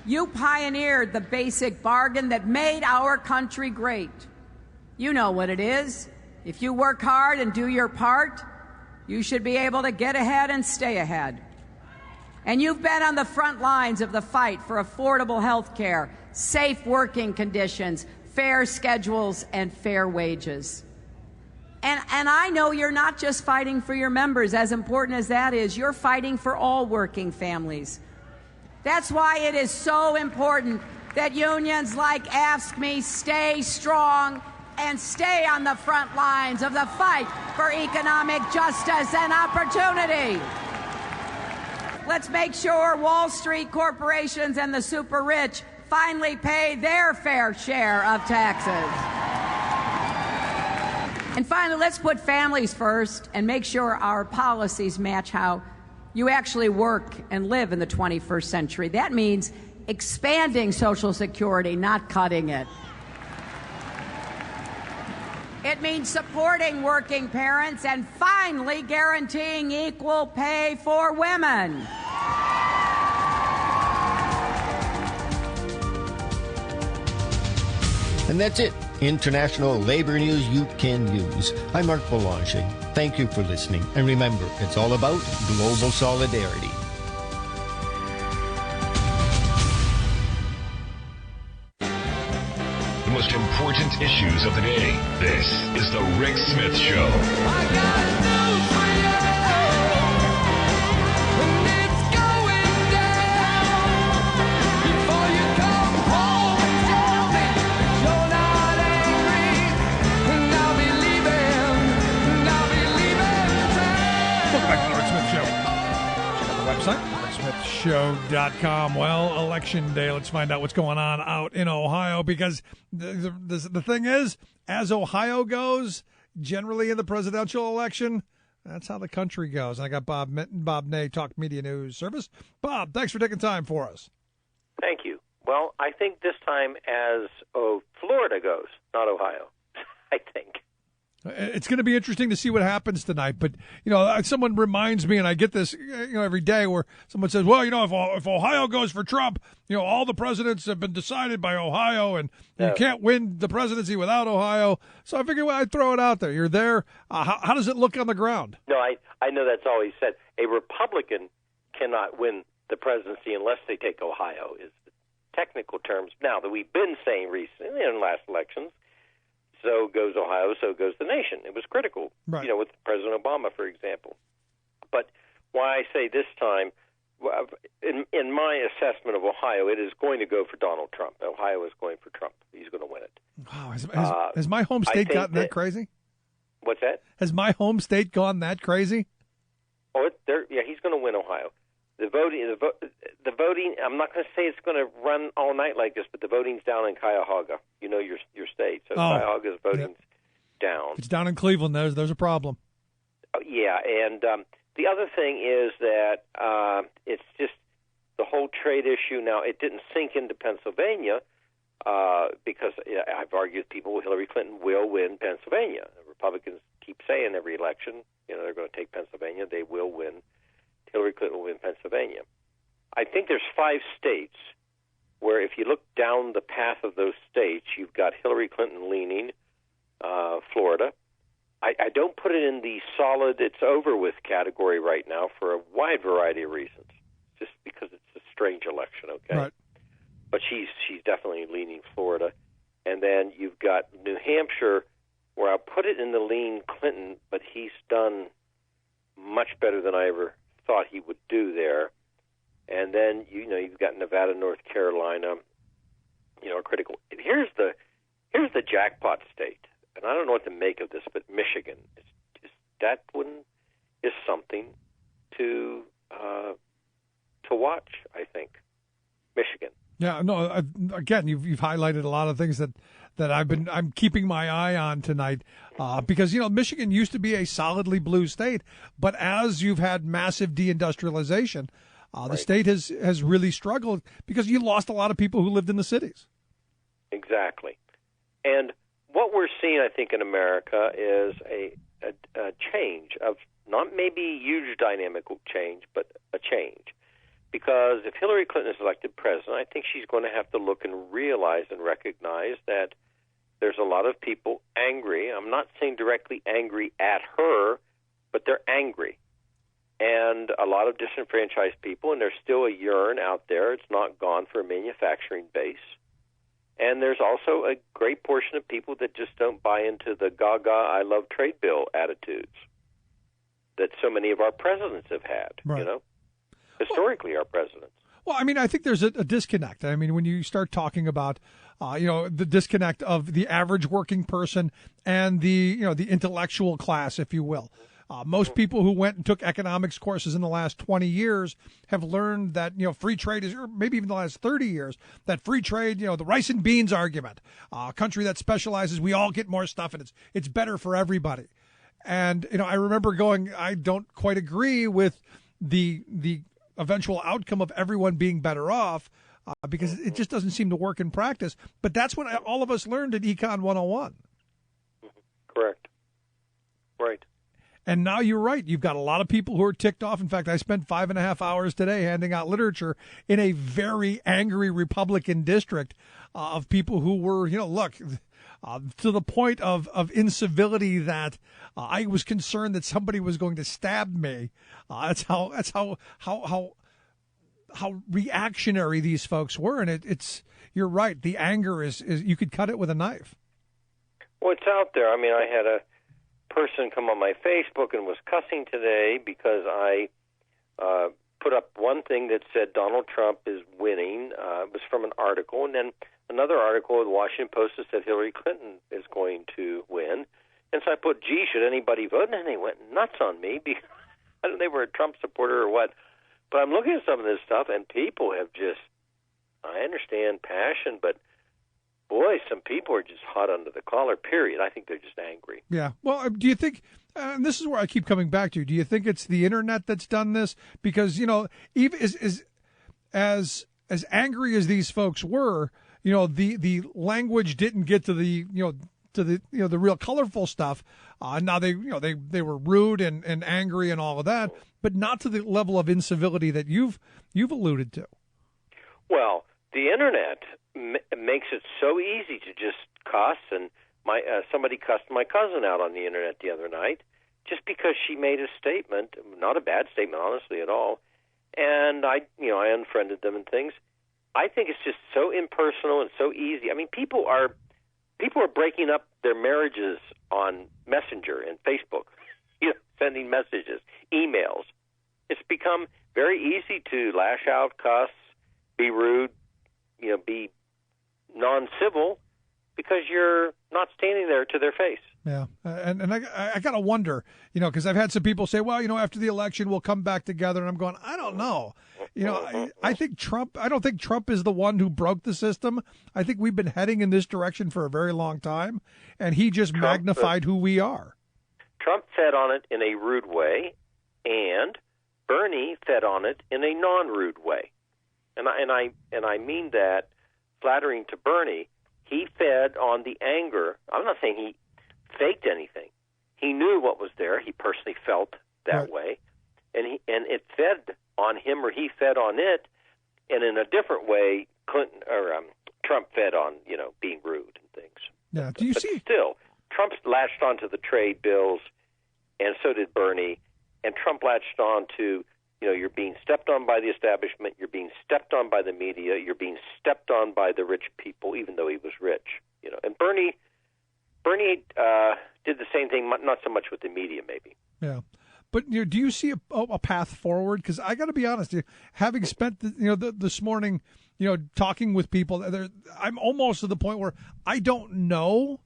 You pioneered the basic bargain that made our country great. You know what it is. If you work hard and do your part, you should be able to get ahead and stay ahead. And you've been on the front lines of the fight for affordable health care, safe working conditions, fair schedules, and fair wages. And I know you're not just fighting for your members. As important as that is, you're fighting for all working families. That's why it is so important that unions like AFSCME stay strong and stay on the front lines of the fight for economic justice and opportunity. Let's make sure Wall Street corporations and the super rich finally pay their fair share of taxes. And finally, let's put families first and make sure our policies match how you actually work and live in the 21st century. That means expanding Social Security, not cutting it. It means supporting working parents and finally guaranteeing equal pay for women. And that's it. International labor news you can use. I'm Mark Boulanger. Thank you for listening. And remember, it's all about global solidarity. The most important issues of the day. This is The Rick Smith Show. RickSmithShow.com. Well, election day. Let's find out what's going on out in Ohio, because the thing is, as Ohio goes, generally in the presidential election, that's how the country goes. I got Bob Minton, Bob Ney, Talk Media News Service. Bob, thanks for taking time for us. Thank you. Well, I think this time as Florida goes, not Ohio, I think. It's going to be interesting to see what happens tonight. But, someone reminds me, and I get this, every day, where someone says, well, if Ohio goes for Trump, all the presidents have been decided by Ohio, and you can't win the presidency without Ohio. So I figured I'd throw it out there. You're there. How does it look on the ground? No, I know that's always said. A Republican cannot win the presidency unless they take Ohio, is the technical terms. Now, that we've been saying recently in last elections, so goes Ohio, so goes the nation. It was critical, right. With President Obama, for example. But why I say this time, in my assessment of Ohio, it is going to go for Donald Trump. Ohio is going for Trump. He's going to win it. Wow. Has my home state gotten that crazy? What's that? Has my home state gone that crazy? Oh, he's going to win Ohio. The voting. I'm not going to say it's going to run all night like this, but the voting's down in Cuyahoga. Your state. So Cuyahoga's voting's down. It's down in Cleveland. There's a problem. Yeah, and the other thing is that it's just the whole trade issue. Now, it didn't sink into Pennsylvania because I've argued with people Hillary Clinton will win Pennsylvania. The Republicans keep saying every election, they're going to take Pennsylvania. They will win. Hillary Clinton will win Pennsylvania. I think there's 5 states where if you look down the path of those states, you've got Hillary Clinton leaning, Florida. I don't put it in the solid it's over with category right now for a wide variety of reasons, just because it's a strange election, okay? Right. But she's definitely leaning Florida. And then you've got New Hampshire, where I put it in the lean Clinton, but he's done much better than I ever thought he would do there. And then you've got Nevada, North Carolina, critical. Here's the jackpot state, and I don't know what to make of this, but Michigan that one is something to watch. I think Michigan. Yeah, no. Again, you've highlighted a lot of things that I'm keeping my eye on tonight, because Michigan used to be a solidly blue state, but as you've had massive deindustrialization, the state has really struggled because you lost a lot of people who lived in the cities. Exactly, and what we're seeing, I think, in America is a change of not maybe huge dynamical change, but a change. Because if Hillary Clinton is elected president, I think she's going to have to look and realize and recognize that there's a lot of people angry. I'm not saying directly angry at her, but they're angry. And a lot of disenfranchised people, and there's still a yearn out there. It's not gone for a manufacturing base. And there's also a great portion of people that just don't buy into the gaga, I love trade bill attitudes that so many of our presidents have had, right. Historically, our presidents. Well, I mean, I think there's a disconnect. I mean, when you start talking about, the disconnect of the average working person and the intellectual class, if you will. Most people who went and took economics courses in the last 20 years have learned that, free trade is, or maybe even the last 30 years, that free trade, the rice and beans argument, a country that specializes, we all get more stuff and it's better for everybody. And, I remember going, I don't quite agree with the eventual outcome of everyone being better off, because it just doesn't seem to work in practice. But that's what all of us learned at Econ 101. Correct. Right. And now you're right. You've got a lot of people who are ticked off. In fact, I spent 5.5 hours today handing out literature in a very angry Republican district of people who were, look, to the point of incivility that I was concerned that somebody was going to stab me. That's how reactionary these folks were. And it's you're right. The anger is you could cut it with a knife. Well, it's out there. I mean, I had a person come on my Facebook and was cussing today because I put up one thing that said Donald Trump is winning. It was from an article, and then another article in the Washington Post that said Hillary Clinton is going to win. And so I put, gee, should anybody vote? And they went nuts on me because I don't know if they were a Trump supporter or what. But I'm looking at some of this stuff, and people have just, I understand passion, but boy, some people are just hot under the collar, period. I think they're just angry. Yeah. Well, do you think, and this is where I keep coming back to, do you think it's the internet that's done this? Because, even as angry as these folks were, the language didn't get to the real colorful stuff. Now they were rude and angry and all of that, but not to the level of incivility that you've alluded to. Well, the internet makes it so easy to just cuss, and somebody cussed my cousin out on the internet the other night just because she made a statement, not a bad statement, honestly, at all, and I unfriended them and things. I think it's just so impersonal and so easy. I mean, people are breaking up their marriages on Messenger and Facebook, sending messages, emails. It's become very easy to lash out, cuss, be rude, be non-civil because you're not standing there to their face. Yeah, and I gotta wonder, because I've had some people say, well, after the election we'll come back together, and I'm going, I don't know. I think Trump. I don't think Trump is the one who broke the system. I think we've been heading in this direction for a very long time, and he just magnified who we are. Trump fed on it in a rude way, and Bernie fed on it in a non-rude way, and I mean that flattering to Bernie. He fed on the anger. I'm not saying he faked anything. He knew what was there. He personally felt that way, and it fed on him, or he fed on it, and in a different way, Trump fed on being rude and things. Yeah. Do you see? Still, Trump latched onto the trade bills, and so did Bernie, and Trump latched on to you're being stepped on by the establishment, you're being stepped on by the media, you're being stepped on by the rich people, even though he was rich. And Bernie did the same thing, not so much with the media, maybe. Yeah. But do you see a path forward? Because I got to be honest, having spent this morning, talking with people, I'm almost to the point where I don't know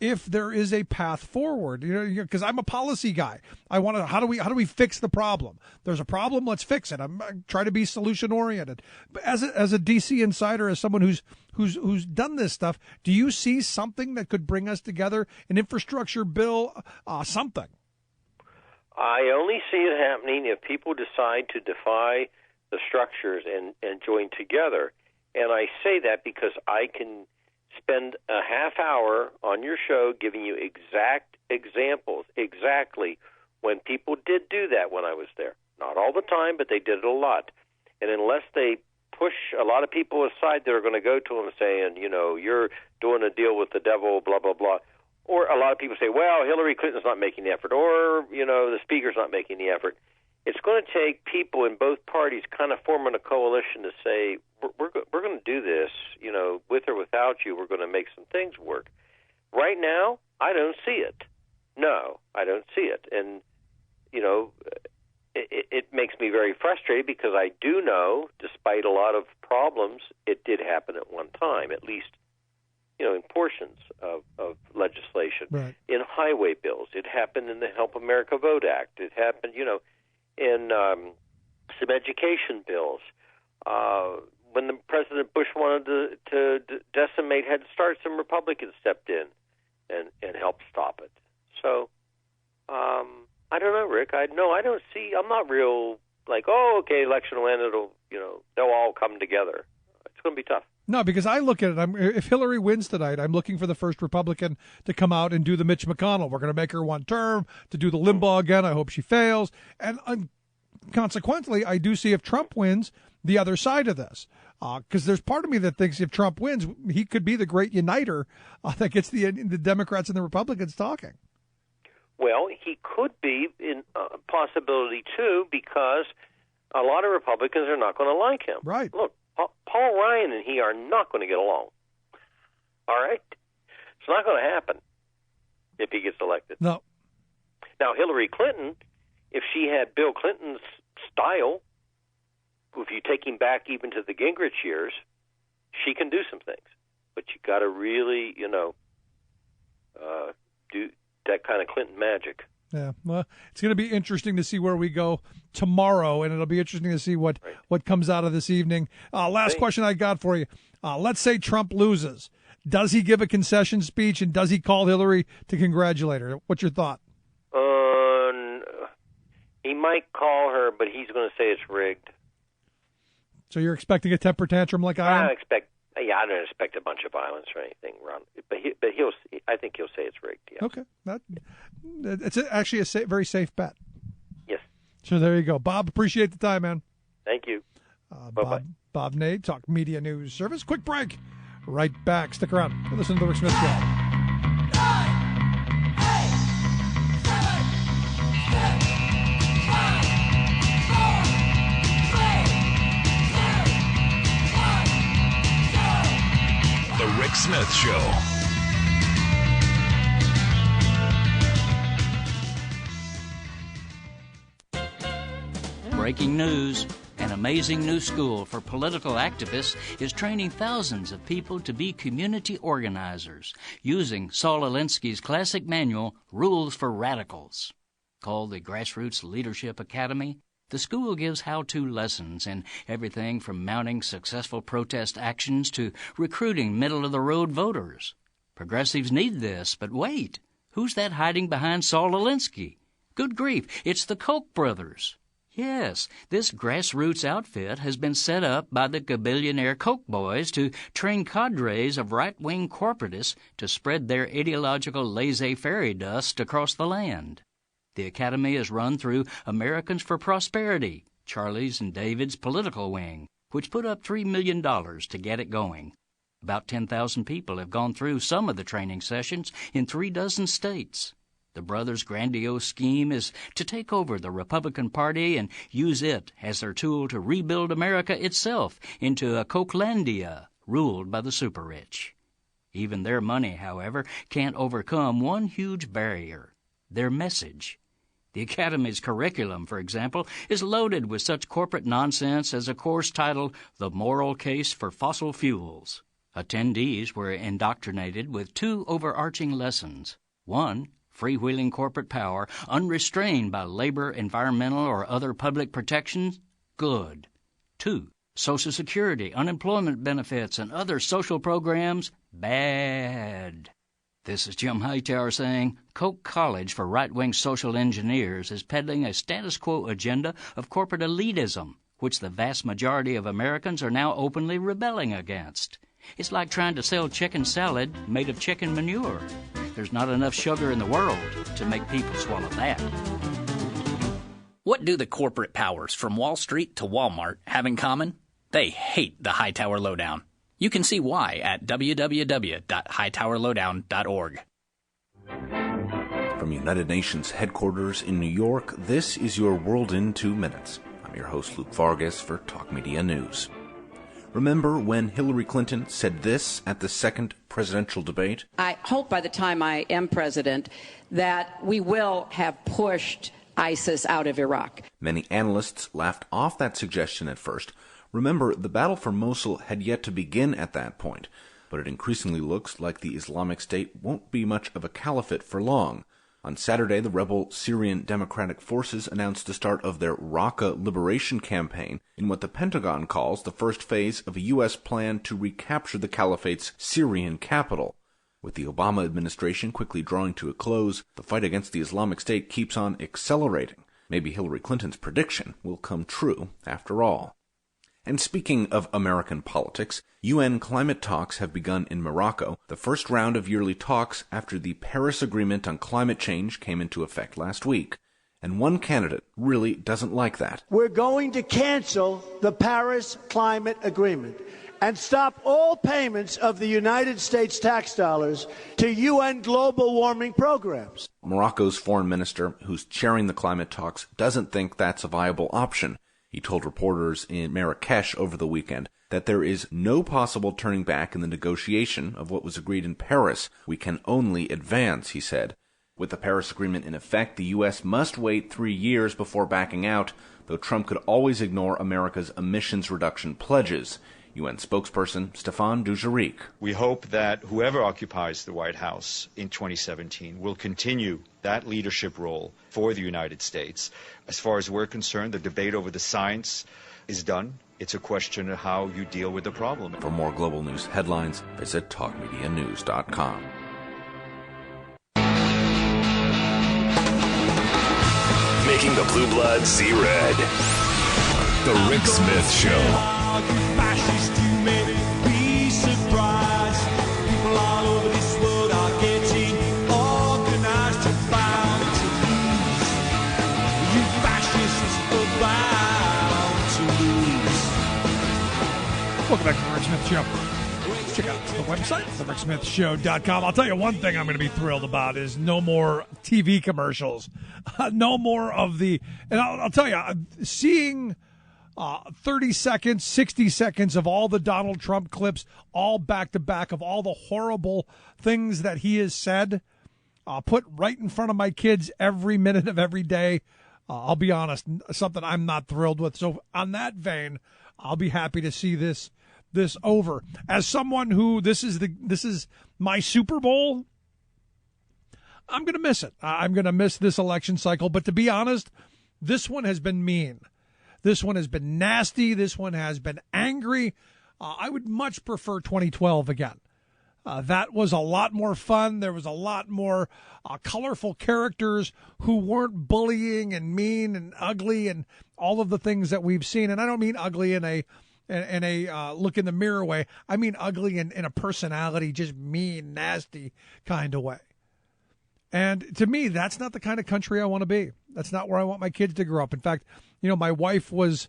if there is a path forward. Because I'm a policy guy. I want to. How do we fix the problem? There's a problem. Let's fix it. I try to be solution oriented. But as a DC insider, as someone who's done this stuff, do you see something that could bring us together? An infrastructure bill, something. I only see it happening if people decide to defy the structures and join together. And I say that because I can spend a half hour on your show giving you exact examples, exactly when people did do that when I was there. Not all the time, but they did it a lot. And unless they push a lot of people aside, they're going to go to them saying, you're doing a deal with the devil, blah, blah, blah. Or a lot of people say, well, Hillary Clinton's not making the effort, or, the speaker's not making the effort. It's going to take people in both parties kind of forming a coalition to say, we're going to do this, with or without you, we're going to make some things work. Right now, I don't see it. No, I don't see it. And, it makes me very frustrated because I do know, despite a lot of problems, it did happen at one time, at least in portions of legislation. Right. In highway bills. It happened in the Help America Vote Act. It happened, in some education bills. When the President Bush wanted to decimate Head Start, some Republicans stepped in and helped stop it. So, I don't know, Rick. I don't see. I'm not real like, okay, election will end. They'll all come together. It's going to be tough. No, because I look at it, if Hillary wins tonight, I'm looking for the first Republican to come out and do the Mitch McConnell. We're going to make her one term, to do the Limbaugh again. I hope she fails. And consequently, I do see if Trump wins, the other side of this. Because there's part of me that thinks if Trump wins, he could be the great uniter that gets the Democrats and the Republicans talking. Well, he could be in possibility, too, because a lot of Republicans are not going to like him. Right. Look, Paul Ryan and he are not going to get along. All right? It's not going to happen if he gets elected. No. Now, Hillary Clinton, if she had Bill Clinton's style, if you take him back even to the Gingrich years, she can do some things. But you got to really, do that kind of Clinton magic. Yeah, well, it's going to be interesting to see where we go tomorrow, and it'll be interesting to see what comes out of this evening. Last question I got for you. Let's say Trump loses. Does he give a concession speech, and does he call Hillary to congratulate her? What's your thought? He might call her, but he's going to say it's rigged. So you're expecting a temper tantrum like I am? I don't expect a bunch of violence or anything around it. But I think he'll say it's rigged. Yeah. Okay, it's actually a very safe bet. Yes. So there you go, Bob. Appreciate the time, man. Thank you. Bye-bye. Bob Nade, Talk Media News Service. Quick break. Right back. Stick around. Listen to the Rick Smith Show. The Rick Smith Show. Breaking news. An amazing new school for political activists is training thousands of people to be community organizers using Saul Alinsky's classic manual, Rules for Radicals. Called the Grassroots Leadership Academy, the school gives how-to lessons in everything from mounting successful protest actions to recruiting middle-of-the-road voters. Progressives need this, but wait, who's that hiding behind Saul Alinsky? Good grief, it's the Koch brothers. Yes, this grassroots outfit has been set up by the gabillionaire Koch boys to train cadres of right-wing corporatists to spread their ideological laissez-faire dust across the land. The academy is run through Americans for Prosperity, Charlie's and David's political wing, which put up $3 million to get it going. About 10,000 people have gone through some of the training sessions in 36 states. The brothers' grandiose scheme is to take over the Republican Party and use it as their tool to rebuild America itself into a Kochlandia ruled by the super-rich. Even their money, however, can't overcome one huge barrier, their message. The Academy's curriculum, for example, is loaded with such corporate nonsense as a course titled The Moral Case for Fossil Fuels. Attendees were indoctrinated with two overarching lessons. One, freewheeling corporate power, unrestrained by labor, environmental, or other public protections, good. 2, Social Security, unemployment benefits, and other social programs, bad. This is Jim Hightower saying Koch College for right-wing social engineers is peddling a status quo agenda of corporate elitism, which the vast majority of Americans are now openly rebelling against. It's like trying to sell chicken salad made of chicken manure. There's not enough sugar in the world to make people swallow that. What do the corporate powers from Wall Street to Walmart have in common? They hate the Hightower Lowdown. You can see why at www.hightowerlowdown.org. From United Nations headquarters in New York, this is your World in 2 Minutes. I'm your host, Luke Vargas, for Talk Media News. Remember when Hillary Clinton said this at the second presidential debate? I hope by the time I am president that we will have pushed ISIS out of Iraq. Many analysts laughed off that suggestion at first. Remember, the battle for Mosul had yet to begin at that point, but it increasingly looks like the Islamic State won't be much of a caliphate for long. On Saturday, the rebel Syrian Democratic Forces announced the start of their Raqqa liberation campaign in what the Pentagon calls the first phase of a U.S. plan to recapture the caliphate's Syrian capital. With the Obama administration quickly drawing to a close, the fight against the Islamic State keeps on accelerating. Maybe Hillary Clinton's prediction will come true after all. And speaking of American politics, UN climate talks have begun in Morocco, the first round of yearly talks after the Paris Agreement on climate change came into effect last week. And one candidate really doesn't like that. We're going to cancel the Paris Climate Agreement and stop all payments of the United States tax dollars to UN global warming programs. Morocco's foreign minister, who's chairing the climate talks, doesn't think that's a viable option. He told reporters in Marrakesh over the weekend that there is no possible turning back in the negotiation of what was agreed in Paris. We can only advance, he said. With the Paris Agreement in effect, the U.S. must wait 3 years before backing out, though Trump could always ignore America's emissions reduction pledges. UN spokesperson Stéphane Dujarric. We hope that whoever occupies the White House in 2017 will continue that leadership role for the United States. As far as we're concerned, the debate over the science is done. It's a question of how you deal with the problem. For more global news headlines, visit TalkMediaNews.com. Making the blue blood see red. The Rick Smith Show. You may be surprised. People all over this world are getting organized to bound to lose. You fascists are bound to lose. Welcome back to the Rick Smith Show. Check out the website, thericksmithshow.com. I'll tell you one thing I'm going to be thrilled about is no more TV commercials. No more of the... And I'll tell you, seeing 30 seconds, 60 seconds of all the Donald Trump clips, all back-to-back of all the horrible things that he has said, put right in front of my kids every minute of every day. I'll be honest, something I'm not thrilled with. So on that vein, I'll be happy to see this over. As someone who this is my Super Bowl, I'm going to miss it. I'm going to miss this election cycle. But to be honest, this one has been mean. This one has been nasty. This one has been angry. I would much prefer 2012 again. That was a lot more fun. There was a lot more colorful characters who weren't bullying and mean and ugly and all of the things that we've seen. And I don't mean ugly in a look in the mirror way. I mean ugly in a personality, just mean, nasty kind of way. And to me, that's not the kind of country I want to be. That's not where I want my kids to grow up. In fact, my wife was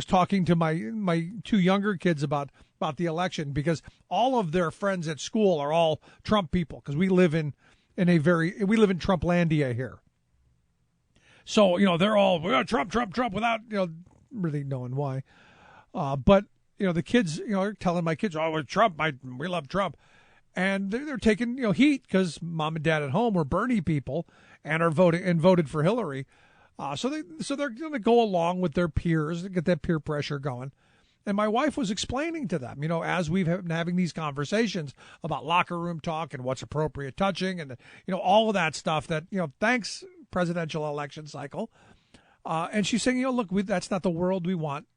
talking to my two younger kids about the election because all of their friends at school are all Trump people because we live in Trumplandia here. So, they're all Trump without, really knowing why. But the kids, are telling my kids, "Oh, Trump, we love Trump," and they're taking heat because mom and dad at home were Bernie people and voted for Hillary. So they're going to go along with their peers to get that peer pressure going. And my wife was explaining to them, as we've been having these conversations about locker room talk and what's appropriate touching and all of that stuff that thanks presidential election cycle. And she's saying, look, that's not the world we want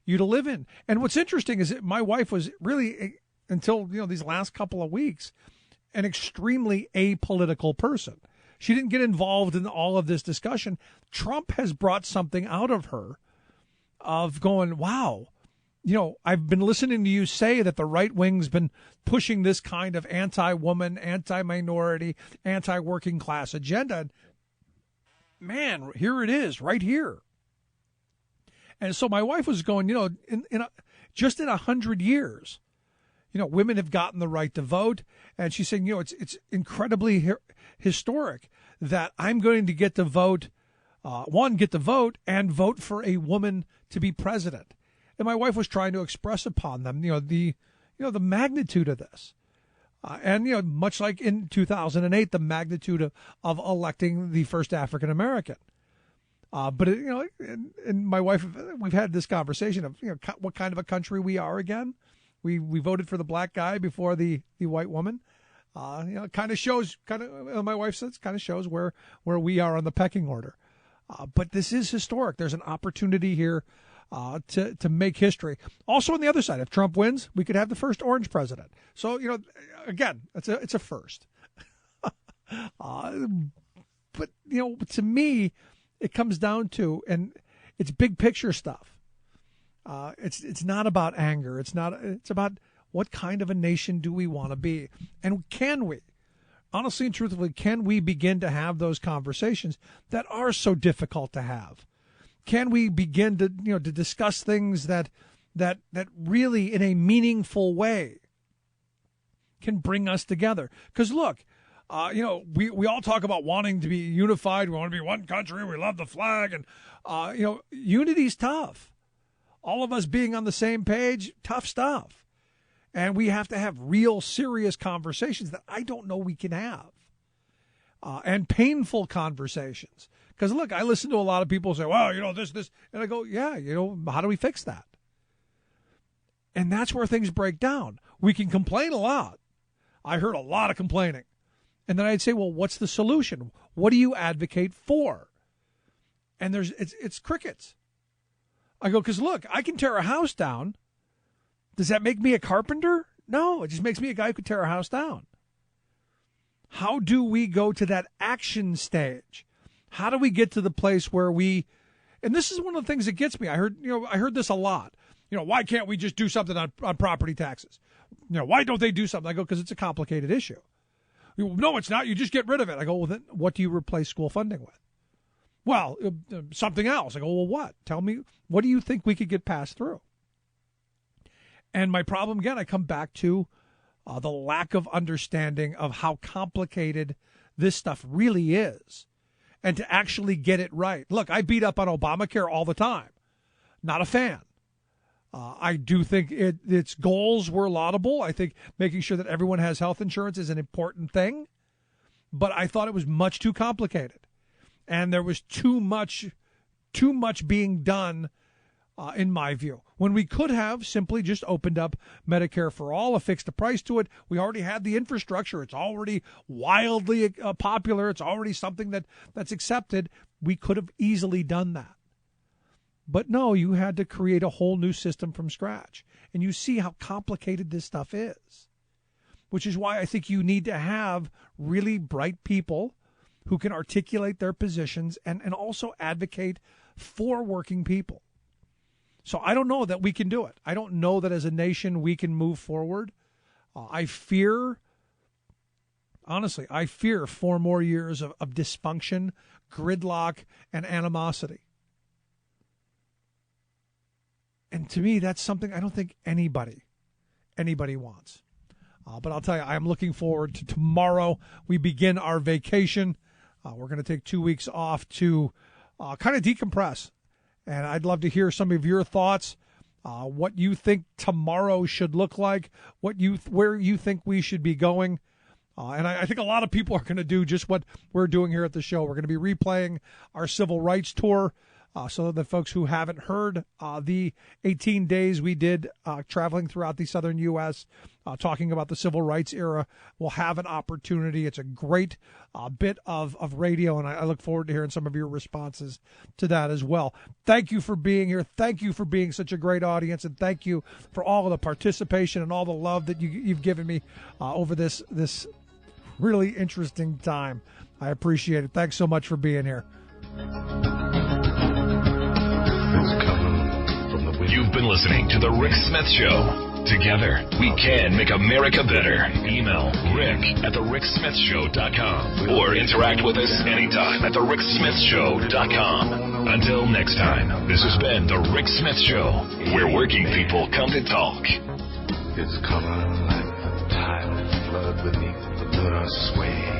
you to live in. And what's interesting is that my wife was really, until these last couple of weeks, an extremely apolitical person. She didn't get involved in all of this discussion. Trump has brought something out of her of going, wow, I've been listening to you say that the right wing's been pushing this kind of anti-woman, anti-minority, anti-working class agenda. Man, here it is right here. And so my wife was going, just in 100 years, women have gotten the right to vote. And she's saying, it's incredibly historic that I'm going to get to vote, and vote for a woman to be president. And my wife was trying to express upon them, the magnitude of this. And, much like in 2008, the magnitude of electing the first African American. But, and my wife, we've had this conversation of, what kind of a country we are again. We voted for the black guy before the white woman. Kind of shows, my wife says, kind of shows where we are on the pecking order. But this is historic. There's an opportunity here to make history. Also on the other side, if Trump wins, we could have the first orange president. So, again, it's a first. But, to me, it comes down to, and it's big picture stuff. It's not about anger. It's about what kind of a nation do we want to be, and can we, honestly and truthfully, can we begin to have those conversations that are so difficult to have? Can we begin to to discuss things that really, in a meaningful way, can bring us together? Because look, we all talk about wanting to be unified. We want to be one country. We love the flag, and unity's tough. All of us being on the same page, tough stuff. And we have to have real, serious conversations that I don't know we can have. And painful conversations. Because, look, I listen to a lot of people say, well, this. And I go, yeah, how do we fix that? And that's where things break down. We can complain a lot. I heard a lot of complaining. And then I'd say, well, what's the solution? What do you advocate for? And it's crickets. I go, because, look, I can tear a house down. Does that make me a carpenter? No, it just makes me a guy who could tear a house down. How do we go to that action stage? How do we get to the place where and this is one of the things that gets me. I heard this a lot. Why can't we just do something on property taxes? Why don't they do something? I go, because it's a complicated issue. No, it's not. You just get rid of it. I go, well, then what do you replace school funding with? Well, something else. I go, well, what? Tell me, what do you think we could get passed through? And my problem, again, I come back to the lack of understanding of how complicated this stuff really is and to actually get it right. Look, I beat up on Obamacare all the time. Not a fan. I do think its goals were laudable. I think making sure that everyone has health insurance is an important thing. But I thought it was much too complicated. And there was too much being done, in my view, when we could have simply just opened up Medicare for all, affixed a price to it. We already had the infrastructure. It's already wildly popular. It's already something that's accepted. We could have easily done that. But no, you had to create a whole new system from scratch. And you see how complicated this stuff is, which is why I think you need to have really bright people who can articulate their positions and also advocate for working people. So I don't know that we can do it. I don't know that as a nation we can move forward. I fear 4 more years of dysfunction, gridlock, and animosity. And to me, that's something I don't think anybody wants. But I'll tell you, I'm looking forward to tomorrow. We begin our vacation. We're going to take 2 weeks off to kind of decompress. And I'd love to hear some of your thoughts, what you think tomorrow should look like, where you think we should be going. And I think a lot of people are going to do just what we're doing here at the show. We're going to be replaying our civil rights tour. So the folks who haven't heard the 18 days we did traveling throughout the southern U.S., talking about the civil rights era, will have an opportunity. It's a great bit of radio, and I look forward to hearing some of your responses to that as well. Thank you for being here. Thank you for being such a great audience, and thank you for all of the participation and all the love that you've given me over this really interesting time. I appreciate it. Thanks so much for being here. You've been listening to The Rick Smith Show. Together, we can make America better. Email rick@thericksmithshow.com or interact with us anytime at thericksmithshow.com. Until next time, this has been The Rick Smith Show, where working people come to talk. It's coming like the tide of flood beneath the lunar sway.